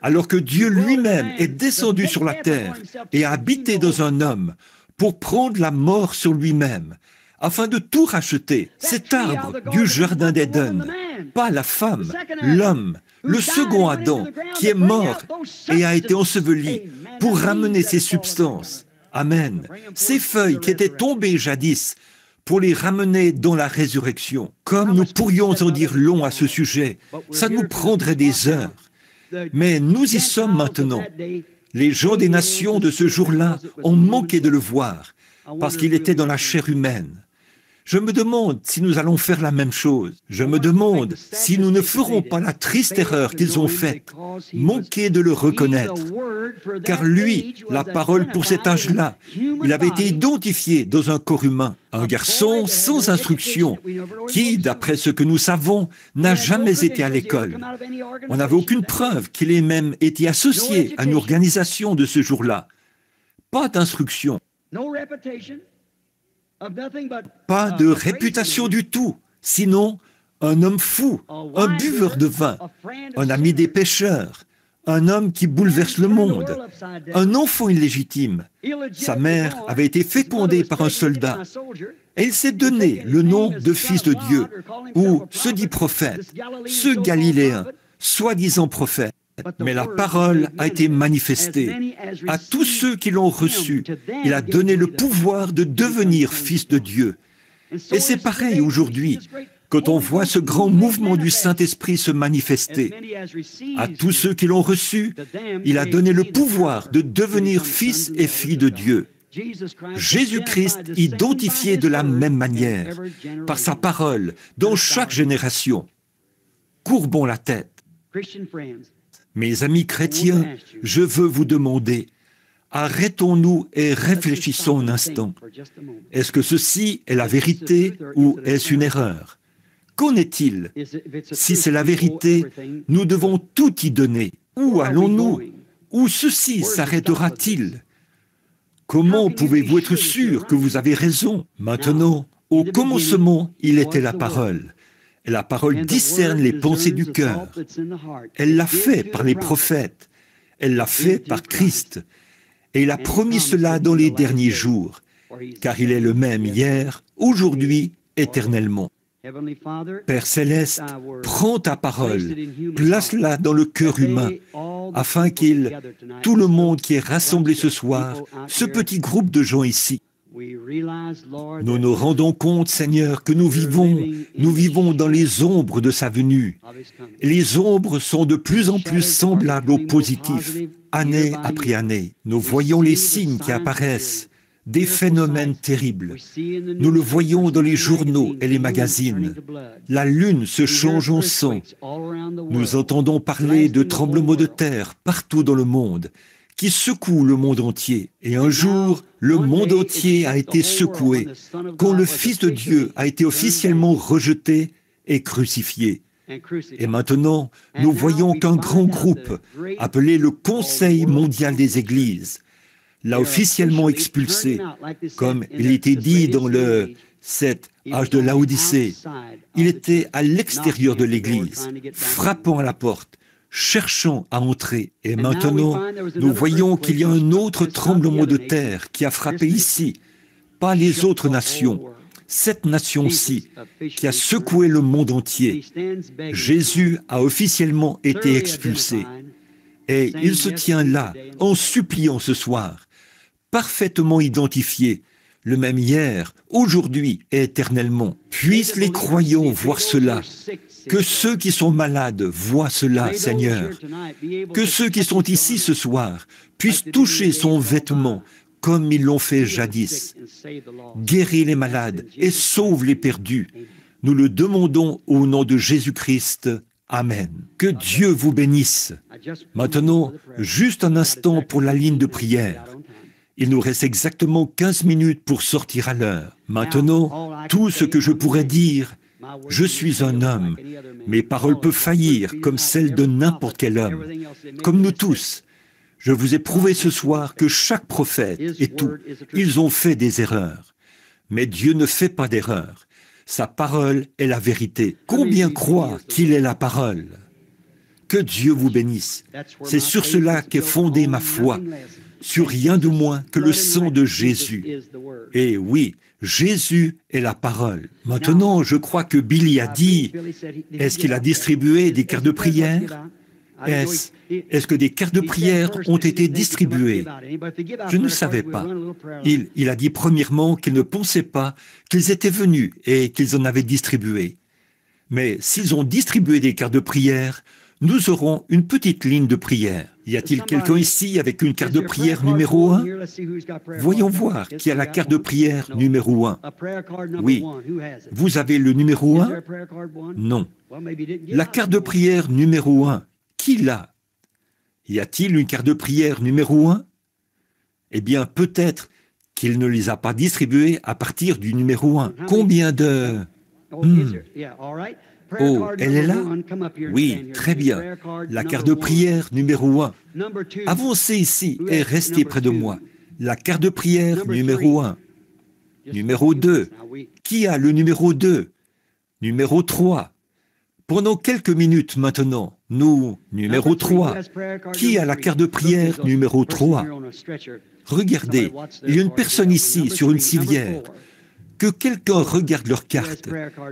Alors que Dieu lui-même est descendu sur la terre et a habité dans un homme pour prendre la mort sur lui-même, afin de tout racheter, cet arbre du jardin d'Éden, pas la femme, l'homme, le second Adam, qui est mort et a été enseveli pour ramener ses substances. Amen. Ces feuilles qui étaient tombées jadis pour les ramener dans la résurrection. Comme nous pourrions en dire long à ce sujet, ça nous prendrait des heures. Mais nous y sommes maintenant. Les gens des nations de ce jour-là ont manqué de le voir parce qu'il était dans la chair humaine. Je me demande si nous allons faire la même chose. Je me demande si nous ne ferons pas la triste erreur qu'ils ont faite, manquer de le reconnaître. Car lui, la parole pour cet âge-là, il avait été identifié dans un corps humain, un garçon sans instruction, qui, d'après ce que nous savons, n'a jamais été à l'école. On n'avait aucune preuve qu'il ait même été associé à une organisation de ce jour-là. Pas d'instruction. Pas de réputation du tout, sinon un homme fou, un buveur de vin, un ami des pécheurs, un homme qui bouleverse le monde, un enfant illégitime. Sa mère avait été fécondée par un soldat et il s'est donné le nom de fils de Dieu, ou se dit prophète, ce Galiléen, soi-disant prophète. Mais la parole a été manifestée. À tous ceux qui l'ont reçu, il a donné le pouvoir de devenir fils de Dieu. Et c'est pareil aujourd'hui, quand on voit ce grand mouvement du Saint-Esprit se manifester. À tous ceux qui l'ont reçu, il a donné le pouvoir de devenir fils et filles de Dieu. Jésus-Christ identifié de la même manière, par sa parole, dans chaque génération. Courbons la tête. Mes amis chrétiens, je veux vous demander, arrêtons-nous et réfléchissons un instant. Est-ce que ceci est la vérité ou est-ce une erreur? Qu'en est-il? Si c'est la vérité, nous devons tout y donner. Où allons-nous? Où ceci s'arrêtera-t-il? Comment pouvez-vous être sûr que vous avez raison? Maintenant, au commencement, il était la parole. Et la parole discerne les pensées du cœur. Elle l'a fait par les prophètes. Elle l'a fait par Christ. Et il a promis cela dans les derniers jours, car il est le même hier, aujourd'hui, éternellement. Père Céleste, prends ta parole, place-la dans le cœur humain, afin tout le monde qui est rassemblé ce soir, ce petit groupe de gens ici, Nous nous rendons compte, Seigneur, que nous vivons dans les ombres de sa venue. Et les ombres sont de plus en plus semblables au positif, année après année. Nous voyons les signes qui apparaissent, des phénomènes terribles. Nous le voyons dans les journaux et les magazines. La lune se change en sang. Nous entendons parler de tremblements de terre partout dans le monde, qui secouent le monde entier. Et un jour, le monde entier a été secoué, quand le Fils de Dieu a été officiellement rejeté et crucifié. Et maintenant, nous voyons qu'un grand groupe, appelé le Conseil mondial des Églises, l'a officiellement expulsé, comme il était dit dans le 7 âge de Laodicée. Il était à l'extérieur de l'Église, frappant à la porte, cherchant à entrer. Et maintenant, nous voyons qu'il y a un autre tremblement de terre qui a frappé ici, pas les autres nations, cette nation-ci, qui a secoué le monde entier. Jésus a officiellement été expulsé. Et il se tient là, en suppliant ce soir, parfaitement identifié, le même hier, aujourd'hui et éternellement. Puissent les croyants voir cela, que ceux qui sont malades voient cela, Seigneur, que ceux qui sont ici ce soir puissent toucher son vêtement, comme ils l'ont fait jadis. Guéris les malades et sauve les perdus. Nous le demandons au nom de Jésus-Christ. Amen. Que Dieu vous bénisse. Maintenant, juste un instant pour la ligne de prière. Il nous reste exactement 15 minutes pour sortir à l'heure. Maintenant, tout ce que je pourrais dire, je suis un homme. Mes paroles peuvent faillir comme celles de n'importe quel homme. Comme nous tous. Je vous ai prouvé ce soir que chaque prophète et tout, ils ont fait des erreurs. Mais Dieu ne fait pas d'erreurs. Sa parole est la vérité. Combien croient qu'il est la parole? Que Dieu vous bénisse. C'est sur cela qu'est fondée ma foi. Sur rien de moins que le sang de Jésus. Et oui, Jésus est la parole. Maintenant, je crois que Billy a dit, est-ce qu'il a distribué des cartes de prière? Est-ce que des cartes de prière ont été distribuées? Je ne savais pas. Il a dit premièrement qu'il ne pensait pas qu'ils étaient venus et qu'ils en avaient distribué. Mais s'ils ont distribué des cartes de prière, nous aurons une petite ligne de prière. Y a-t-il quelqu'un ici avec une carte de prière numéro 1? Voyons voir qui a la carte de prière numéro 1. Oui. Vous avez le numéro 1? Non. La carte de prière numéro 1, qui l'a? Y a-t-il une carte de prière numéro 1? Eh bien, peut-être qu'il ne les a pas distribuées à partir du numéro 1. Combien de... Oh, elle est là? Oui, très bien. La carte de prière numéro 1. Avancez ici et restez près de moi. La carte de prière numéro 1. Numéro 2. Qui a le numéro 2? Numéro 3. Pendant quelques minutes maintenant, nous, numéro 3. Qui a la carte de prière numéro 3? Regardez, il y a une personne ici sur une civière. Que quelqu'un regarde leur carte,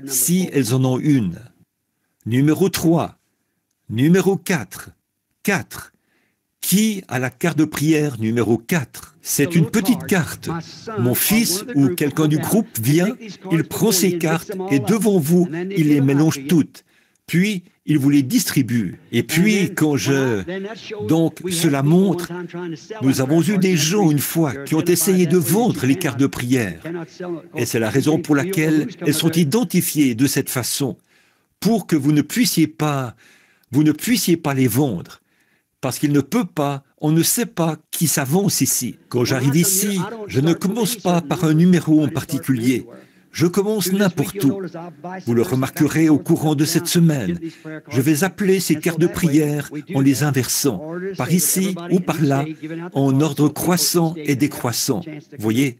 si elles en ont une. Numéro 3. Numéro 4. 4. Qui a la carte de prière numéro 4? C'est une petite carte. Mon fils ou quelqu'un du groupe vient, il prend ces cartes et devant vous, il les mélange toutes. Puis, il vous les distribue. Et puis, Donc, cela montre, nous avons eu des gens une fois qui ont essayé de vendre les cartes de prière. Et c'est la raison pour laquelle elles sont identifiées de cette façon, pour que vous ne puissiez pas les vendre. Parce qu'il ne peut pas, on ne sait pas qui s'avance ici. Quand j'arrive ici, je ne commence pas par un numéro en particulier. Je commence n'importe où. Vous le remarquerez au courant de cette semaine. Je vais appeler ces cartes de prière en les inversant, par ici ou par là, en ordre croissant et décroissant. Voyez?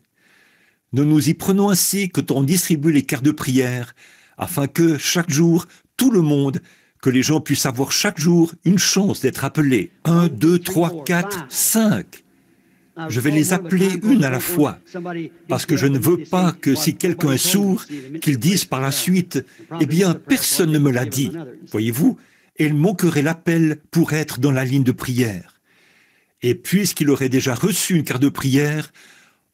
Nous nous y prenons ainsi quand on distribue les cartes de prière, afin que chaque jour, tout le monde, que les gens puissent avoir chaque jour une chance d'être appelés. 1, 2, 3, 4, 5. Je vais les appeler une à la fois, parce que je ne veux pas que si quelqu'un est sourd, qu'il dise par la suite, « Eh bien, personne ne me l'a dit. » Voyez-vous? Et il manquerait l'appel pour être dans la ligne de prière. Et puisqu'il aurait déjà reçu une carte de prière,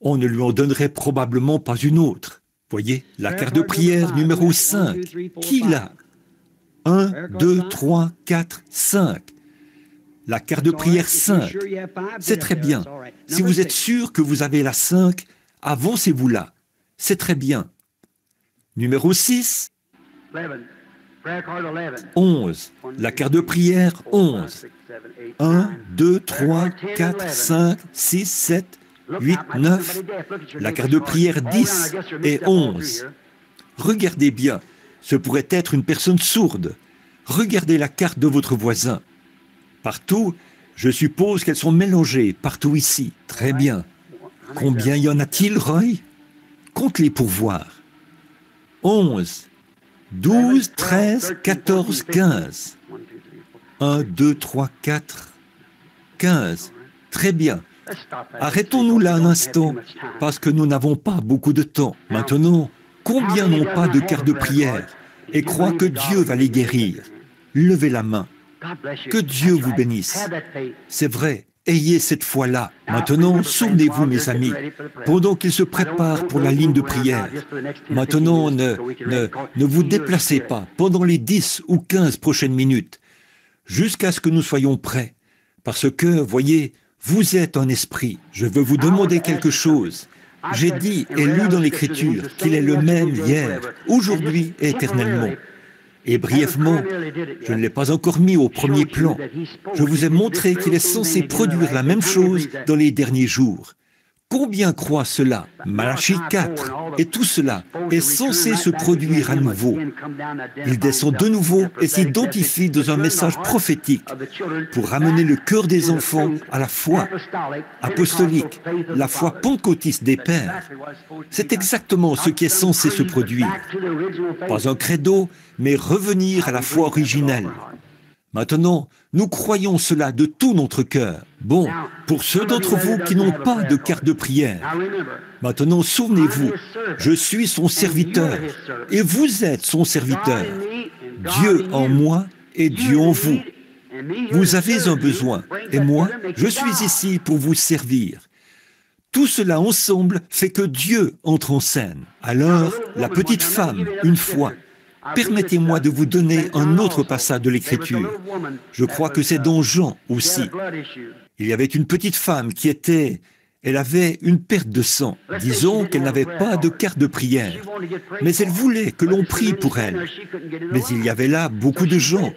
on ne lui en donnerait probablement pas une autre. Voyez, la carte de prière numéro 5. Qui l'a? 1, 2, 3, 4, 5. La carte de prière 5. C'est très bien. Si vous êtes sûr que vous avez la 5, avancez-vous là. C'est très bien. Numéro 6. 11. La carte de prière 11. 1, 2, 3, 4, 5, 6, 7, 8, 9. La carte de prière 10 et 11. Regardez bien, ce pourrait être une personne sourde. Regardez la carte de votre voisin. Partout, je suppose qu'elles sont mélangées, partout ici. Très bien. Combien y en a-t-il, Roy? Compte-les pour voir. 11, 12, 13, 14, 15. 1, 2, 3, 4, 15. Très bien. Arrêtons-nous là un instant, parce que nous n'avons pas beaucoup de temps. Maintenant, combien n'ont pas de carte de prière et croient que Dieu va les guérir? Levez la main. Que Dieu vous bénisse. C'est vrai, ayez cette foi-là. Maintenant, souvenez-vous, mes amis, pendant qu'ils se préparent pour la ligne de prière. Maintenant, ne vous déplacez pas pendant les 10 ou 15 prochaines minutes, jusqu'à ce que nous soyons prêts. Parce que, voyez, vous êtes en esprit. Je veux vous demander quelque chose. J'ai dit et lu dans l'Écriture qu'il est le même hier, aujourd'hui et éternellement. Et brièvement, je ne l'ai pas encore mis au premier plan. Je vous ai montré qu'il est censé produire la même chose dans les derniers jours. Combien croient cela? Malachie 4. Et tout cela est censé se produire à nouveau. Il descend de nouveau et s'identifie dans un message prophétique pour ramener le cœur des enfants à la foi apostolique, la foi pentecôtiste des pères. C'est exactement ce qui est censé se produire. Pas un credo, mais revenir à la foi originelle. Maintenant, nous croyons cela de tout notre cœur. Bon, pour ceux d'entre vous qui n'ont pas de carte de prière, maintenant souvenez-vous, je suis son serviteur et vous êtes son serviteur. Dieu en moi et Dieu en vous. Vous avez un besoin et moi, je suis ici pour vous servir. Tout cela ensemble fait que Dieu entre en scène. Alors, la petite femme, une fois, permettez-moi de vous donner un autre passage de l'Écriture. Je crois que c'est dans Jean aussi. Il y avait une petite femme elle avait une perte de sang. Disons qu'elle n'avait pas de carte de prière. Mais elle voulait que l'on prie pour elle. Mais il y avait là beaucoup de gens.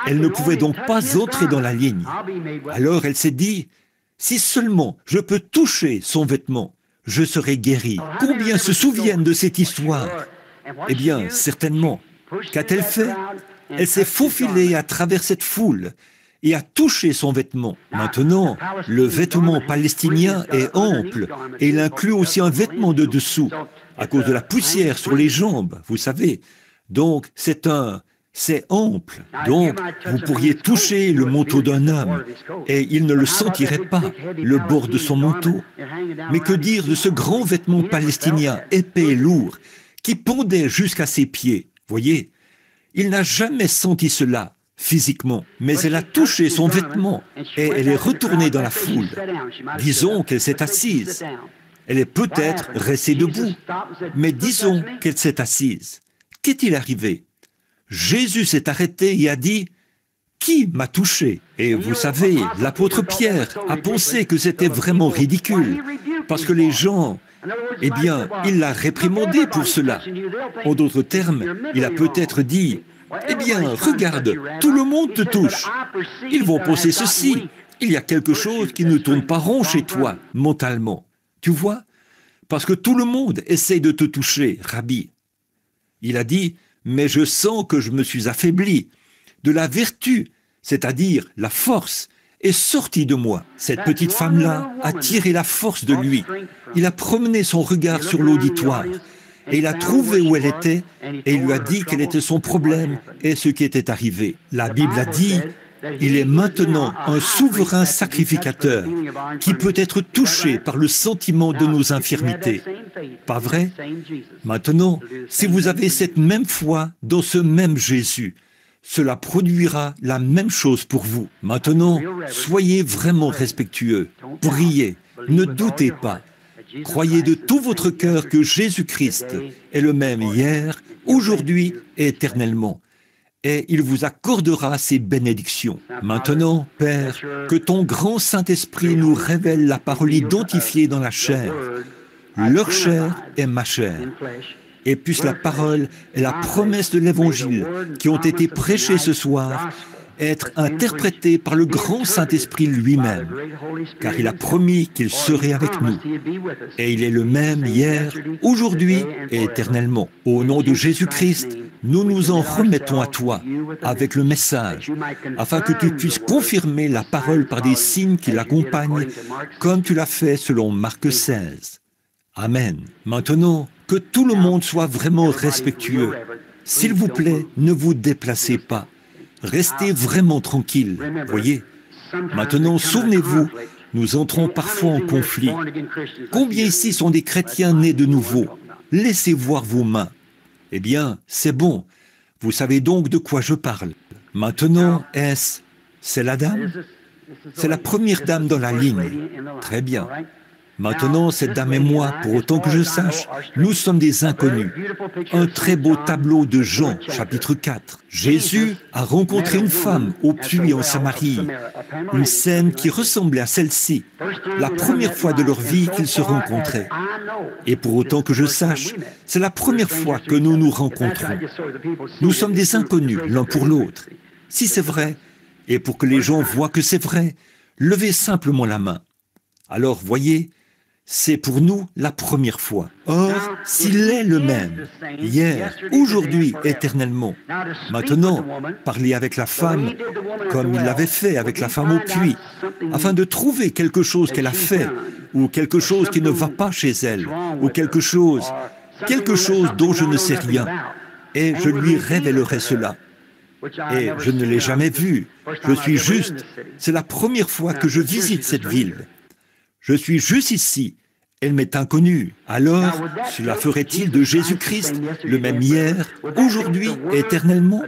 Elle ne pouvait donc pas entrer dans la ligne. Alors elle s'est dit, si seulement je peux toucher son vêtement, je serai guérie. Combien se souviennent de cette histoire? Eh bien, certainement. Qu'a-t-elle fait? Elle s'est faufilée à travers cette foule et a touché son vêtement. Maintenant, le vêtement palestinien est ample et il inclut aussi un vêtement de dessous, à cause de la poussière sur les jambes, vous savez. Donc, c'est ample. Donc, vous pourriez toucher le manteau d'un homme et il ne le sentirait pas, le bord de son manteau. Mais que dire de ce grand vêtement palestinien, épais et lourd, qui pendait jusqu'à ses pieds? Voyez, il n'a jamais senti cela physiquement, mais elle a touché son vêtement et elle est retournée dans la foule. Disons qu'elle s'est assise. Elle est peut-être restée debout, mais disons qu'elle s'est assise. Qu'est-il arrivé? Jésus s'est arrêté et a dit, « Qui m'a touché ?» Et vous savez, l'apôtre Pierre a pensé que c'était vraiment ridicule, parce que les gens... Eh bien, il l'a réprimandé pour cela. En d'autres termes, il a peut-être dit, « Eh bien, regarde, tout le monde te touche. Ils vont penser ceci. Il y a quelque chose qui ne tourne pas rond chez toi, mentalement. Tu vois? Parce que tout le monde essaye de te toucher, Rabbi. » Il a dit, « Mais je sens que je me suis affaibli. De la vertu, c'est-à-dire la force, est sortie de moi. » Cette petite femme-là a tiré la force de lui. Il a promené son regard sur l'auditoire et il a trouvé où elle était et il lui a dit quel était son problème et ce qui était arrivé. La Bible a dit, il est maintenant un souverain sacrificateur qui peut être touché par le sentiment de nos infirmités. Pas vrai? Maintenant, si vous avez cette même foi dans ce même Jésus, cela produira la même chose pour vous. Maintenant, soyez vraiment respectueux. Priez. Ne doutez pas. Croyez de tout votre cœur que Jésus-Christ est le même hier, aujourd'hui et éternellement. Et il vous accordera ses bénédictions. Maintenant, Père, que ton grand Saint-Esprit nous révèle la parole identifiée dans la chair. Leur chair est ma chair. Et puisse la parole et la promesse de l'Évangile qui ont été prêchées ce soir être interprétées par le grand Saint-Esprit lui-même, car il a promis qu'il serait avec nous. Et il est le même hier, aujourd'hui et éternellement. Au nom de Jésus-Christ, nous nous en remettons à toi avec le message, afin que tu puisses confirmer la parole par des signes qui l'accompagnent, comme tu l'as fait selon Marc 16. Amen. Maintenant, que tout le monde soit vraiment respectueux. S'il vous plaît, ne vous déplacez pas. Restez vraiment tranquille, voyez. Maintenant, souvenez-vous, nous entrons parfois en conflit. Combien ici sont des chrétiens nés de nouveau? Laissez voir vos mains. Eh bien, c'est bon. Vous savez donc de quoi je parle. Maintenant, c'est la dame? C'est la première dame dans la ligne. Très bien. Maintenant, cette dame et moi, pour autant que je sache, nous sommes des inconnus. Un très beau tableau de Jean, chapitre 4. Jésus a rencontré une femme au puits en Samarie. Une scène qui ressemblait à celle-ci. La première fois de leur vie qu'ils se rencontraient. Et pour autant que je sache, c'est la première fois que nous nous rencontrons. Nous sommes des inconnus l'un pour l'autre. Si c'est vrai, et pour que les gens voient que c'est vrai, levez simplement la main. Alors, voyez, c'est pour nous la première fois. Or, s'il est le même, hier, aujourd'hui, éternellement, maintenant, parlez avec la femme comme il l'avait fait avec la femme au puits, afin de trouver quelque chose qu'elle a fait, ou quelque chose qui ne va pas chez elle, ou quelque chose dont je ne sais rien, et je lui révélerai cela. Et je ne l'ai jamais vu, c'est la première fois que je visite cette ville. Je suis juste ici, elle m'est inconnue. Alors, cela ferait-il de Jésus-Christ le même hier, aujourd'hui et éternellement?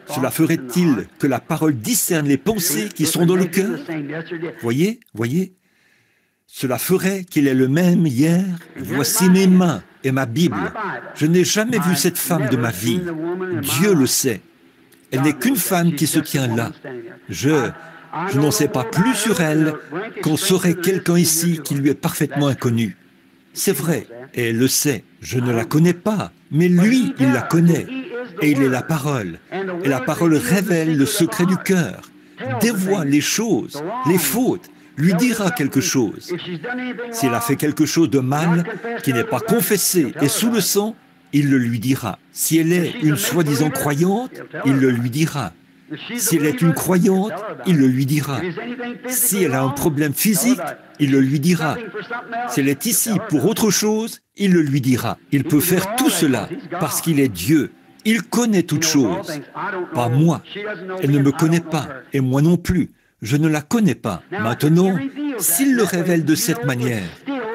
Cela ferait-il que la parole discerne les pensées qui sont dans le cœur? Voyez? Cela ferait qu'il est le même hier. Voici mes mains et ma Bible. Je n'ai jamais vu cette femme de ma vie. Dieu le sait. Elle n'est qu'une femme qui se tient là. Je n'en sais pas plus sur elle qu'en saurait quelqu'un ici qui lui est parfaitement inconnu. C'est vrai, et elle le sait. Je ne la connais pas, mais lui, il la connaît. Et il est la parole. Et la parole révèle le secret du cœur, dévoile les choses, les fautes, lui dira quelque chose. Si elle a fait quelque chose de mal, qui n'est pas confessé et sous le sang, il le lui dira. Si elle est une soi-disant croyante, il le lui dira. Si elle est une croyante, il le lui dira. Si elle a un problème physique, il le lui dira. Si elle est ici pour autre chose, il le lui dira. Il peut faire tout cela parce qu'il est Dieu. Il connaît toutes choses. Pas moi. Elle ne me connaît pas, et moi non plus. Je ne la connais pas. Maintenant, s'il le révèle de cette manière,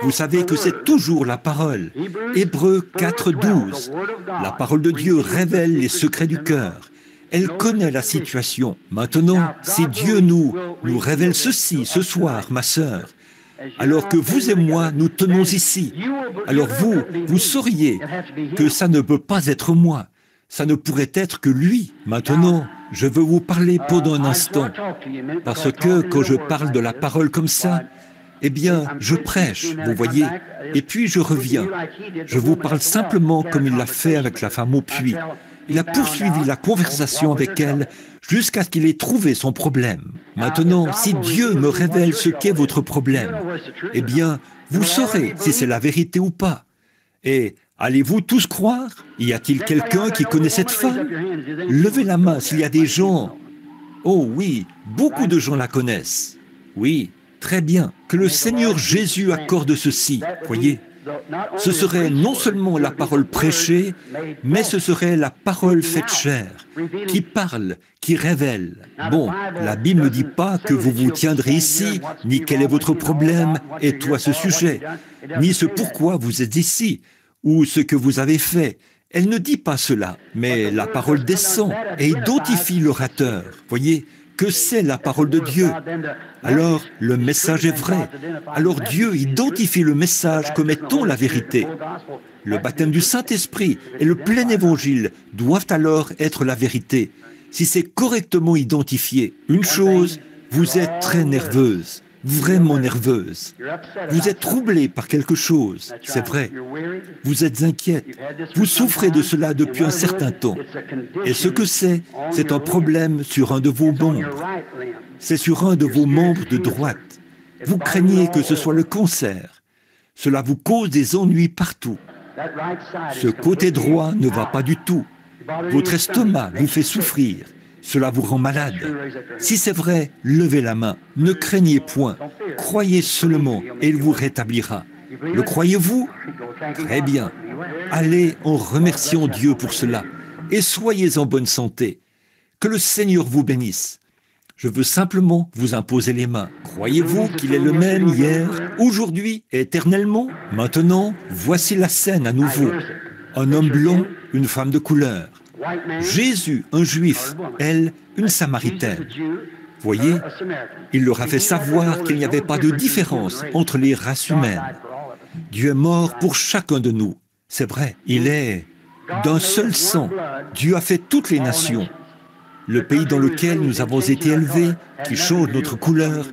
vous savez que c'est toujours la parole. Hébreux 4:12. La parole de Dieu révèle les secrets du cœur. Elle connaît la situation. Maintenant, si Dieu nous révèle ceci ce soir, ma sœur, alors que vous et moi, nous tenons ici, alors vous sauriez que ça ne peut pas être moi. Ça ne pourrait être que lui. Maintenant, je veux vous parler pendant un instant, parce que quand je parle de la parole comme ça, eh bien, je prêche, vous voyez, et puis je reviens. Je vous parle simplement comme il l'a fait avec la femme au puits. Il a poursuivi la conversation avec elle jusqu'à ce qu'il ait trouvé son problème. Maintenant, si Dieu me révèle ce qu'est votre problème, eh bien, vous saurez si c'est la vérité ou pas. Et allez-vous tous croire? Y a-t-il quelqu'un qui connaît cette femme? Levez la main s'il y a des gens. Oh oui, beaucoup de gens la connaissent. Oui, très bien. Que le Seigneur Jésus accorde ceci, voyez. Ce serait non seulement la parole prêchée, mais ce serait la parole faite chair, qui parle, qui révèle. Bon, la Bible ne dit pas que vous vous tiendrez ici, ni quel est votre problème, et tout à ce sujet, ni ce pourquoi vous êtes ici, ou ce que vous avez fait. Elle ne dit pas cela, mais la parole descend et identifie l'orateur. Voyez, que c'est la parole de Dieu. Alors, le message est vrai. Alors Dieu identifie le message comme étant la vérité. Le baptême du Saint-Esprit et le plein évangile doivent alors être la vérité. Si c'est correctement identifié, une chose, vous êtes très nerveuse, vraiment nerveuse. Vous êtes troublée par quelque chose, c'est vrai. Vous êtes inquiète. Vous souffrez de cela depuis un certain temps. Et ce que c'est un problème sur un de vos membres. C'est sur un de vos membres de droite. Vous craignez que ce soit le cancer. Cela vous cause des ennuis partout. Ce côté droit ne va pas du tout. Votre estomac vous fait souffrir. Cela vous rend malade. Si c'est vrai, levez la main. Ne craignez point. Croyez seulement et il vous rétablira. Le croyez-vous? Très bien. Allez en remerciant Dieu pour cela. Et soyez en bonne santé. Que le Seigneur vous bénisse. Je veux simplement vous imposer les mains. Croyez-vous qu'il est le même hier, aujourd'hui et éternellement? Maintenant, voici la scène à nouveau. Un homme blanc, une femme de couleur. Jésus, un juif, elle, une samaritaine. Voyez, il leur a fait savoir qu'il n'y avait pas de différence entre les races humaines. Dieu est mort pour chacun de nous. C'est vrai, il est d'un seul sang. Dieu a fait toutes les nations. Le pays dans lequel nous avons été élevés, qui change notre couleur,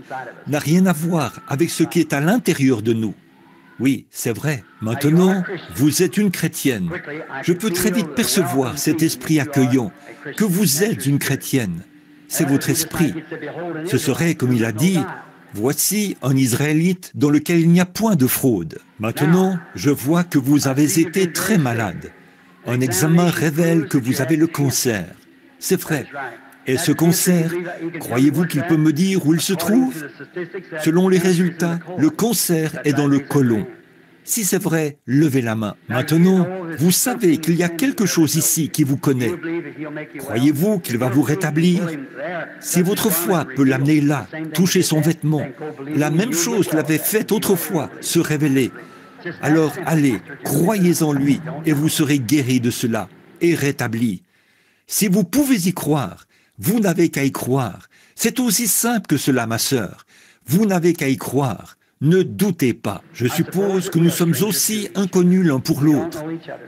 n'a rien à voir avec ce qui est à l'intérieur de nous. Oui, c'est vrai. Maintenant, vous êtes une chrétienne. Je peux très vite percevoir cet esprit accueillant, que vous êtes une chrétienne. C'est votre esprit. Ce serait, comme il a dit, voici un Israélite dans lequel il n'y a point de fraude. Maintenant, je vois que vous avez été très malade. Un examen révèle que vous avez le cancer. C'est vrai. Et ce cancer, croyez-vous qu'il peut me dire où il se trouve? Selon les résultats, le cancer est dans le côlon. Si c'est vrai, levez la main. Maintenant, vous savez qu'il y a quelque chose ici qui vous connaît. Croyez-vous qu'il va vous rétablir? Si votre foi peut l'amener là, toucher son vêtement, la même chose qu'il avait faite autrefois, se révéler, alors allez, croyez en lui et vous serez guéri de cela et rétabli. Si vous pouvez y croire, vous n'avez qu'à y croire. C'est aussi simple que cela, ma sœur. Vous n'avez qu'à y croire. Ne doutez pas. Je suppose que nous sommes aussi inconnus l'un pour l'autre.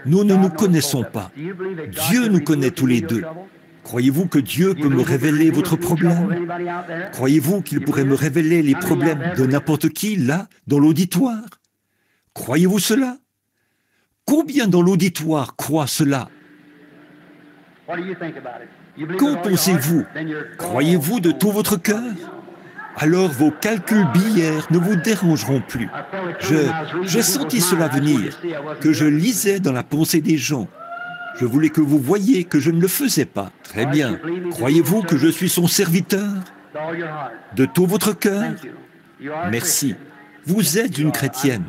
Nous ne nous connaissons pas. Dieu nous connaît tous les deux. Croyez-vous que Dieu peut me révéler votre problème? Croyez-vous qu'il pourrait me révéler les problèmes de n'importe qui, là, dans l'auditoire? Croyez-vous cela? Combien dans l'auditoire croient cela? Qu'en pensez-vous? Croyez-vous de tout votre cœur? Alors vos calculs biliaires ne vous dérangeront plus. J'ai senti cela venir, que je lisais dans la pensée des gens. Je voulais que vous voyiez que je ne le faisais pas. Très bien. Croyez-vous que je suis son serviteur? De tout votre cœur? Merci. Vous êtes une chrétienne.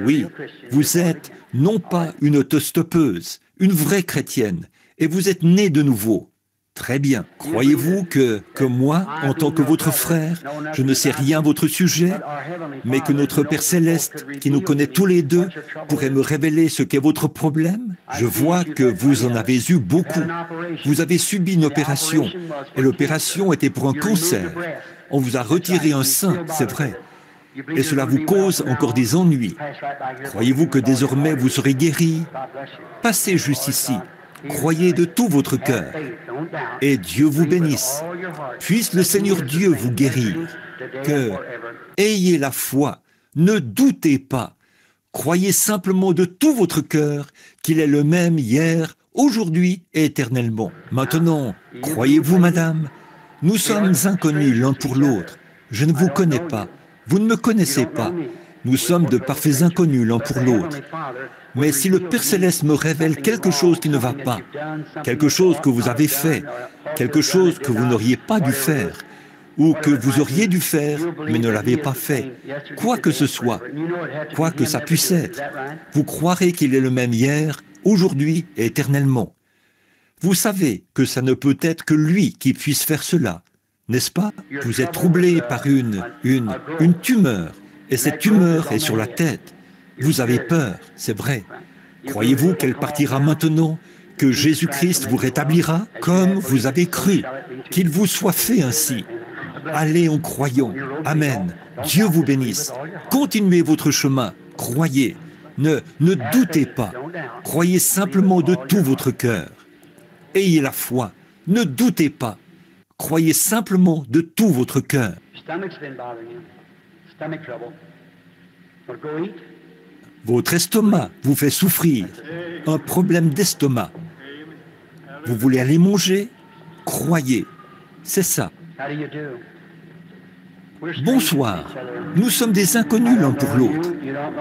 Oui, vous êtes non pas une autostoppeuse, une vraie chrétienne. Et vous êtes né de nouveau. Très bien. Croyez-vous que moi, en tant que votre frère, je ne sais rien à votre sujet, mais que notre Père Céleste, qui nous connaît tous les deux, pourrait me révéler ce qu'est votre problème? Je vois que vous en avez eu beaucoup. Vous avez subi une opération, et l'opération était pour un cancer. On vous a retiré un sein, c'est vrai. Et cela vous cause encore des ennuis. Croyez-vous que désormais vous serez guéri? Passez juste ici. Croyez de tout votre cœur. Et Dieu vous bénisse. Puisse le Seigneur Dieu vous guérir. Ayez la foi. Ne doutez pas. Croyez simplement de tout votre cœur qu'il est le même hier, aujourd'hui et éternellement. Maintenant, croyez-vous, madame? Nous sommes inconnus l'un pour l'autre. Je ne vous connais pas. Vous ne me connaissez pas. Nous sommes de parfaits inconnus l'un pour l'autre. Mais si le Père Céleste me révèle quelque chose qui ne va pas, quelque chose que vous avez fait, quelque chose que vous n'auriez pas dû faire, ou que vous auriez dû faire, mais ne l'avez pas fait, quoi que ce soit, quoi que ça puisse être, vous croirez qu'il est le même hier, aujourd'hui et éternellement. Vous savez que ça ne peut être que lui qui puisse faire cela, n'est-ce pas? Vous êtes troublé par une tumeur, et cette tumeur est sur la tête. Vous avez peur, c'est vrai. Croyez-vous qu'elle partira maintenant, que Jésus-Christ vous rétablira comme vous avez cru. Qu'il vous soit fait ainsi. Allez en croyant. Amen. Dieu vous bénisse. Continuez votre chemin. Croyez. Ne doutez pas. Croyez simplement de tout votre cœur. Ayez la foi. Ne doutez pas. Croyez simplement de tout votre cœur. Votre estomac vous fait souffrir. Un problème d'estomac. Vous voulez aller manger? Croyez. C'est ça. Bonsoir. Nous sommes des inconnus l'un pour l'autre.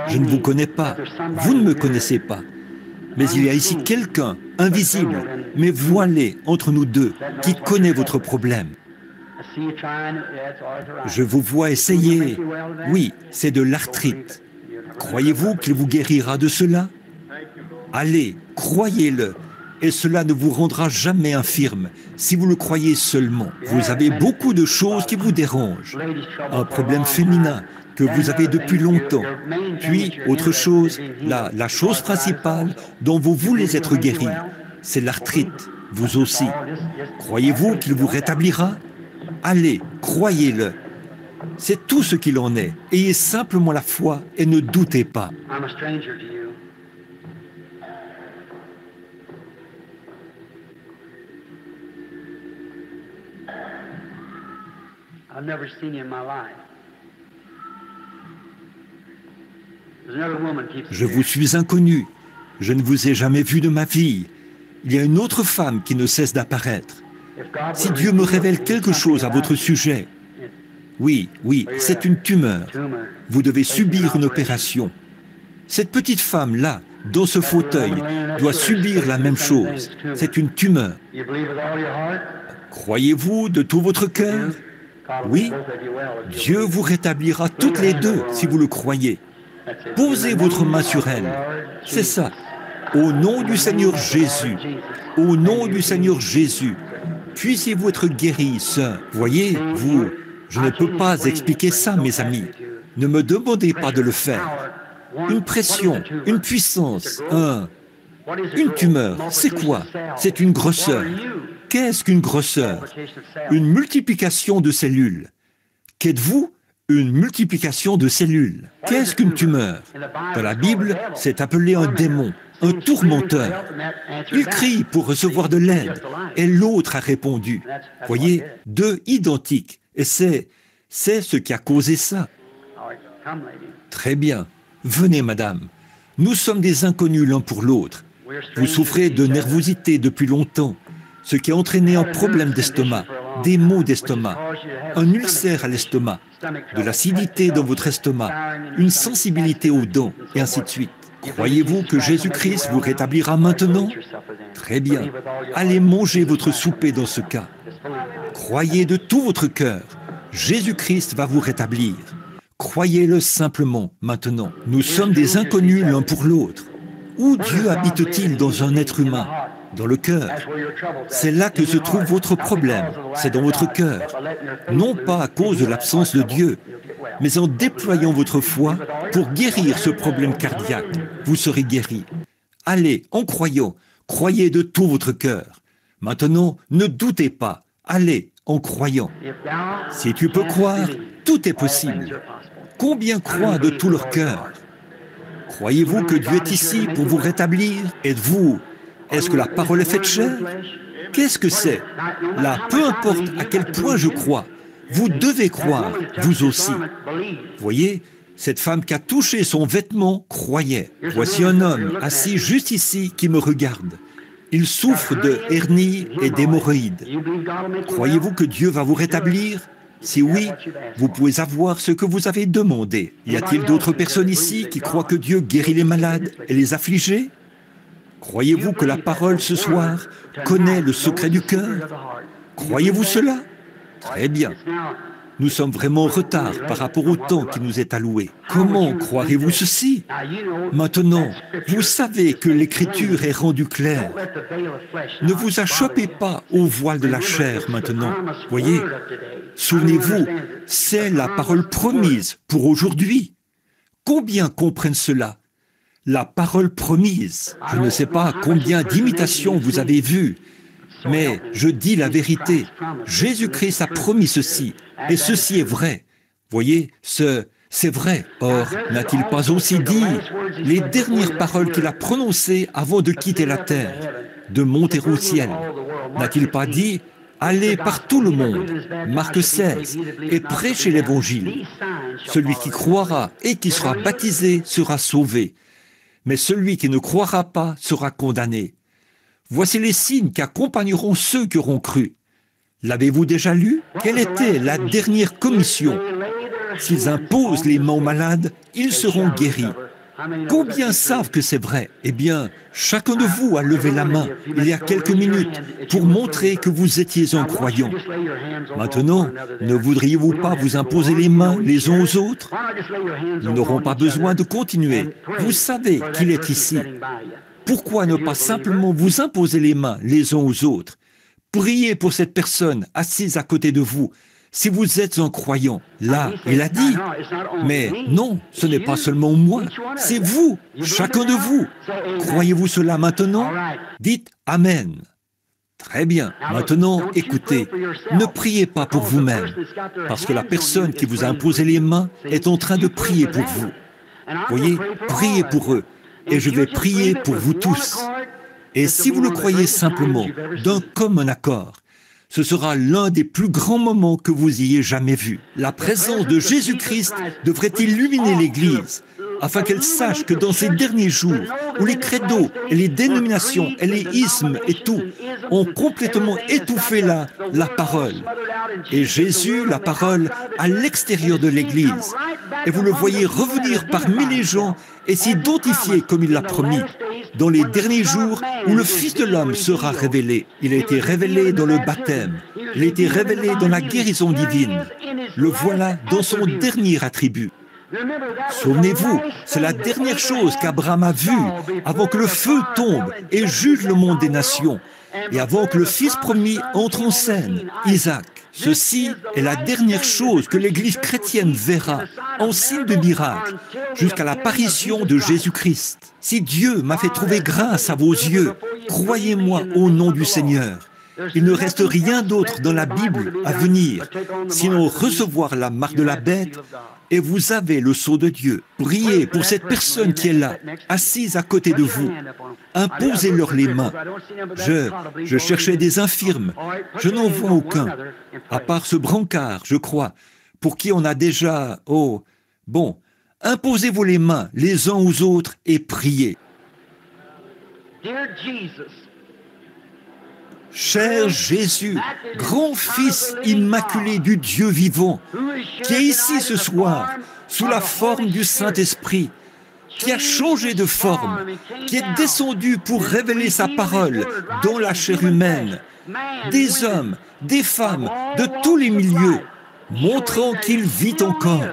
Je ne vous connais pas. Vous ne me connaissez pas. Mais il y a ici quelqu'un, invisible, mais voilé entre nous deux, qui connaît votre problème. Je vous vois essayer. Oui, c'est de l'arthrite. Croyez-vous qu'il vous guérira de cela? Allez, croyez-le. Et cela ne vous rendra jamais infirme, si vous le croyez seulement. Vous avez beaucoup de choses qui vous dérangent. Un problème féminin que vous avez depuis longtemps. Puis, autre chose, la chose principale dont vous voulez être guéri, c'est l'arthrite, vous aussi. Croyez-vous qu'il vous rétablira? Allez, croyez-le. C'est tout ce qu'il en est. Ayez simplement la foi et ne doutez pas. Je vous suis inconnu. Je ne vous ai jamais vu de ma vie. Il y a une autre femme qui ne cesse d'apparaître. Si Dieu me révèle quelque chose à votre sujet, oui, c'est une tumeur. Vous devez subir une opération. Cette petite femme-là, dans ce fauteuil, doit subir la même chose. C'est une tumeur. Croyez-vous de tout votre cœur? Oui, Dieu vous rétablira toutes les deux si vous le croyez. Posez votre main sur elle. C'est ça. Au nom du Seigneur Jésus. Au nom du Seigneur Jésus. Puissiez-vous être guéris, sœur. Voyez, je ne peux pas expliquer ça, mes amis. Ne me demandez pas de le faire. Une pression, une puissance, une tumeur, c'est quoi? C'est une grosseur. Qu'est-ce qu'une grosseur? Une multiplication de cellules. Qu'êtes-vous? Une multiplication de cellules. Qu'est-ce qu'une tumeur? Dans la Bible, c'est appelé un démon, un tourmenteur. Il crie pour recevoir de l'aide, et l'autre a répondu. Voyez, deux identiques. Et c'est ce qui a causé ça. Très bien. Venez, madame. Nous sommes des inconnus l'un pour l'autre. Vous souffrez de nervosité depuis longtemps, ce qui a entraîné un problème d'estomac, des maux d'estomac, un ulcère à l'estomac, de l'acidité dans votre estomac, une sensibilité aux dents, et ainsi de suite. Croyez-vous que Jésus-Christ vous rétablira maintenant? Très bien. Allez manger votre souper dans ce cas. Croyez de tout votre cœur. Jésus-Christ va vous rétablir. Croyez-le simplement maintenant. Nous sommes des inconnus l'un pour l'autre. Où Dieu habite-t-il dans un être humain? Dans le cœur. C'est là que se trouve votre problème. C'est dans votre cœur. Non pas à cause de l'absence de Dieu, mais en déployant votre foi pour guérir ce problème cardiaque. Vous serez guéri. Allez, en croyant, croyez de tout votre cœur. Maintenant, ne doutez pas. Allez, en croyant. Si tu peux croire, tout est possible. Combien croient de tout leur cœur? Croyez-vous que Dieu est ici pour vous rétablir? Est-ce que la parole est faite chair? Qu'est-ce que c'est? Là, peu importe à quel point je crois, vous devez croire, vous aussi. Voyez, cette femme qui a touché son vêtement croyait. Voici un homme assis juste ici qui me regarde. Il souffre de hernie et d'hémorroïdes. Croyez-vous que Dieu va vous rétablir? Si oui, vous pouvez avoir ce que vous avez demandé. Y a-t-il d'autres personnes ici qui croient que Dieu guérit les malades et les affligés? Croyez-vous que la parole ce soir connaît le secret du cœur? Croyez-vous cela? Très bien. Nous sommes vraiment en retard par rapport au temps qui nous est alloué. Comment croirez-vous ceci? Maintenant, vous savez que l'Écriture est rendue claire. Ne vous achoppez pas au voile de la chair maintenant. Voyez, souvenez-vous, c'est la parole promise pour aujourd'hui. Combien comprennent cela? la parole promise. Je ne sais pas combien d'imitations vous avez vues, mais je dis la vérité. Jésus-Christ a promis ceci, et ceci est vrai. Voyez, c'est vrai. Or, n'a-t-il pas aussi dit les dernières paroles qu'il a prononcées avant de quitter la terre, de monter au ciel? N'a-t-il pas dit « Allez par tout le monde » Marc 16, et prêchez l'Évangile. Celui qui croira et qui sera baptisé sera sauvé, mais celui qui ne croira pas sera condamné. Voici les signes qui accompagneront ceux qui auront cru. L'avez-vous déjà lu? Quelle était la dernière commission? S'ils imposent les mains aux malades, ils seront guéris. Combien savent que c'est vrai? Eh bien, chacun de vous a levé la main il y a quelques minutes pour montrer que vous étiez un croyant. Maintenant, ne voudriez-vous pas vous imposer les mains les uns aux autres? Nous n'aurons pas besoin de continuer. Vous savez qu'il est ici. Pourquoi ne pas simplement vous imposer les mains les uns aux autres? Priez pour cette personne assise à côté de vous. Si vous êtes un croyant, là, il a dit. Mais non, ce n'est pas seulement moi, c'est vous, chacun de vous. Croyez-vous cela maintenant? Dites Amen. Très bien. Maintenant, écoutez, ne priez pas pour vous-même, parce que la personne qui vous a imposé les mains est en train de prier pour vous. Voyez, priez pour eux, et je vais prier pour vous tous. Et si vous le croyez simplement, d'un commun accord, ce sera l'un des plus grands moments que vous ayez jamais vu. La présence de Jésus-Christ devrait illuminer l'Église, afin qu'elle sache que dans ces derniers jours, où les credos et les dénominations et les ismes et tout ont complètement étouffé la parole, et Jésus, la parole, à l'extérieur de l'Église, et vous le voyez revenir parmi les gens et s'identifier comme il l'a promis, dans les derniers jours où le Fils de l'homme sera révélé. Il a été révélé dans le baptême, il a été révélé dans la guérison divine. Le voilà dans son dernier attribut. Souvenez-vous, c'est la dernière chose qu'Abraham a vue avant que le feu tombe et juge le monde des nations, et avant que le Fils promis entre en scène, Isaac. Ceci est la dernière chose que l'Église chrétienne verra en signe de miracle jusqu'à l'apparition de Jésus-Christ. Si Dieu m'a fait trouver grâce à vos yeux, croyez-moi au nom du Seigneur. Il ne reste rien d'autre dans la Bible à venir, sinon recevoir la marque de la bête, et vous avez le sceau de Dieu. Priez pour cette personne qui est là, assise à côté de vous. Imposez-leur les mains. Je cherchais des infirmes. Je n'en vois aucun, à part ce brancard, je crois, pour qui on a déjà... Oh, bon, imposez-vous les mains les uns aux autres et priez. Cher Jésus, grand Fils immaculé du Dieu vivant, qui est ici ce soir, sous la forme du Saint-Esprit, qui a changé de forme, qui est descendu pour révéler sa parole dans la chair humaine, des hommes, des femmes, de tous les milieux, montrant qu'il vit encore.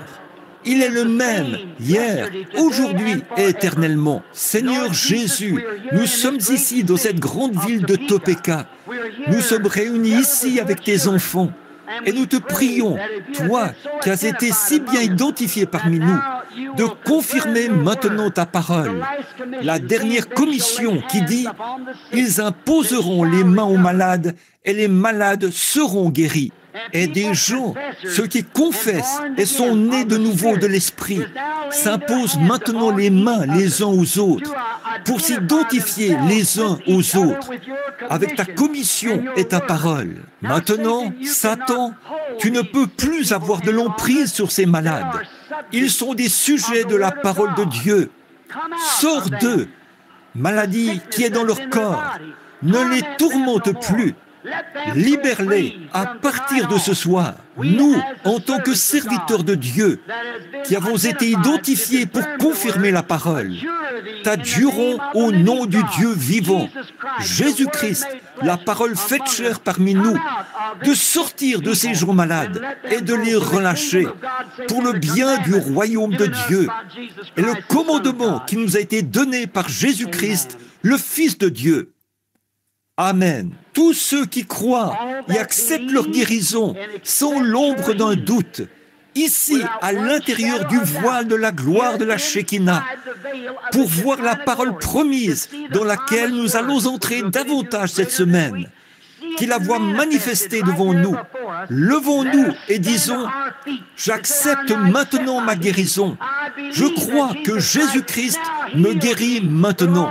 Il est le même, hier, aujourd'hui et éternellement. Seigneur Jésus, nous sommes ici dans cette grande ville de Topeka. Nous sommes réunis ici avec tes enfants. Et nous te prions, toi qui as été si bien identifié parmi nous, de confirmer maintenant ta parole. La dernière commission qui dit « Ils imposeront les mains aux malades et les malades seront guéris ». Et des gens, ceux qui confessent et sont nés de nouveau de l'Esprit, s'imposent maintenant les mains les uns aux autres pour s'identifier les uns aux autres avec ta commission et ta parole. Maintenant, Satan, tu ne peux plus avoir de l'emprise sur ces malades. Ils sont des sujets de la parole de Dieu. Sors d'eux, maladie qui est dans leur corps. Ne les tourmente plus. Libère-les à partir de ce soir. Nous, en tant que serviteurs de Dieu, qui avons été identifiés pour confirmer la parole, t'adjurons au nom du Dieu vivant, Jésus-Christ, la parole faite chair parmi nous, de sortir de ces gens malades et de les relâcher pour le bien du royaume de Dieu et le commandement qui nous a été donné par Jésus-Christ, le Fils de Dieu. Amen. Tous ceux qui croient et acceptent leur guérison sans l'ombre d'un doute, ici, à l'intérieur du voile de la gloire de la Shekinah, pour voir la parole promise dans laquelle nous allons entrer davantage cette semaine, qu'il la voit manifestée devant nous. Levons-nous et disons, j'accepte maintenant ma guérison. Je crois que Jésus-Christ me guérit maintenant.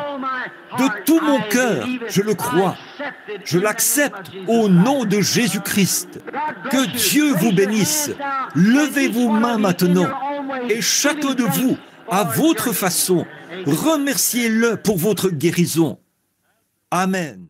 De tout mon cœur, je le crois. Je l'accepte au nom de Jésus-Christ. Que Dieu vous bénisse. Levez vos mains maintenant et chacun de vous, à votre façon, remerciez-le pour votre guérison. Amen.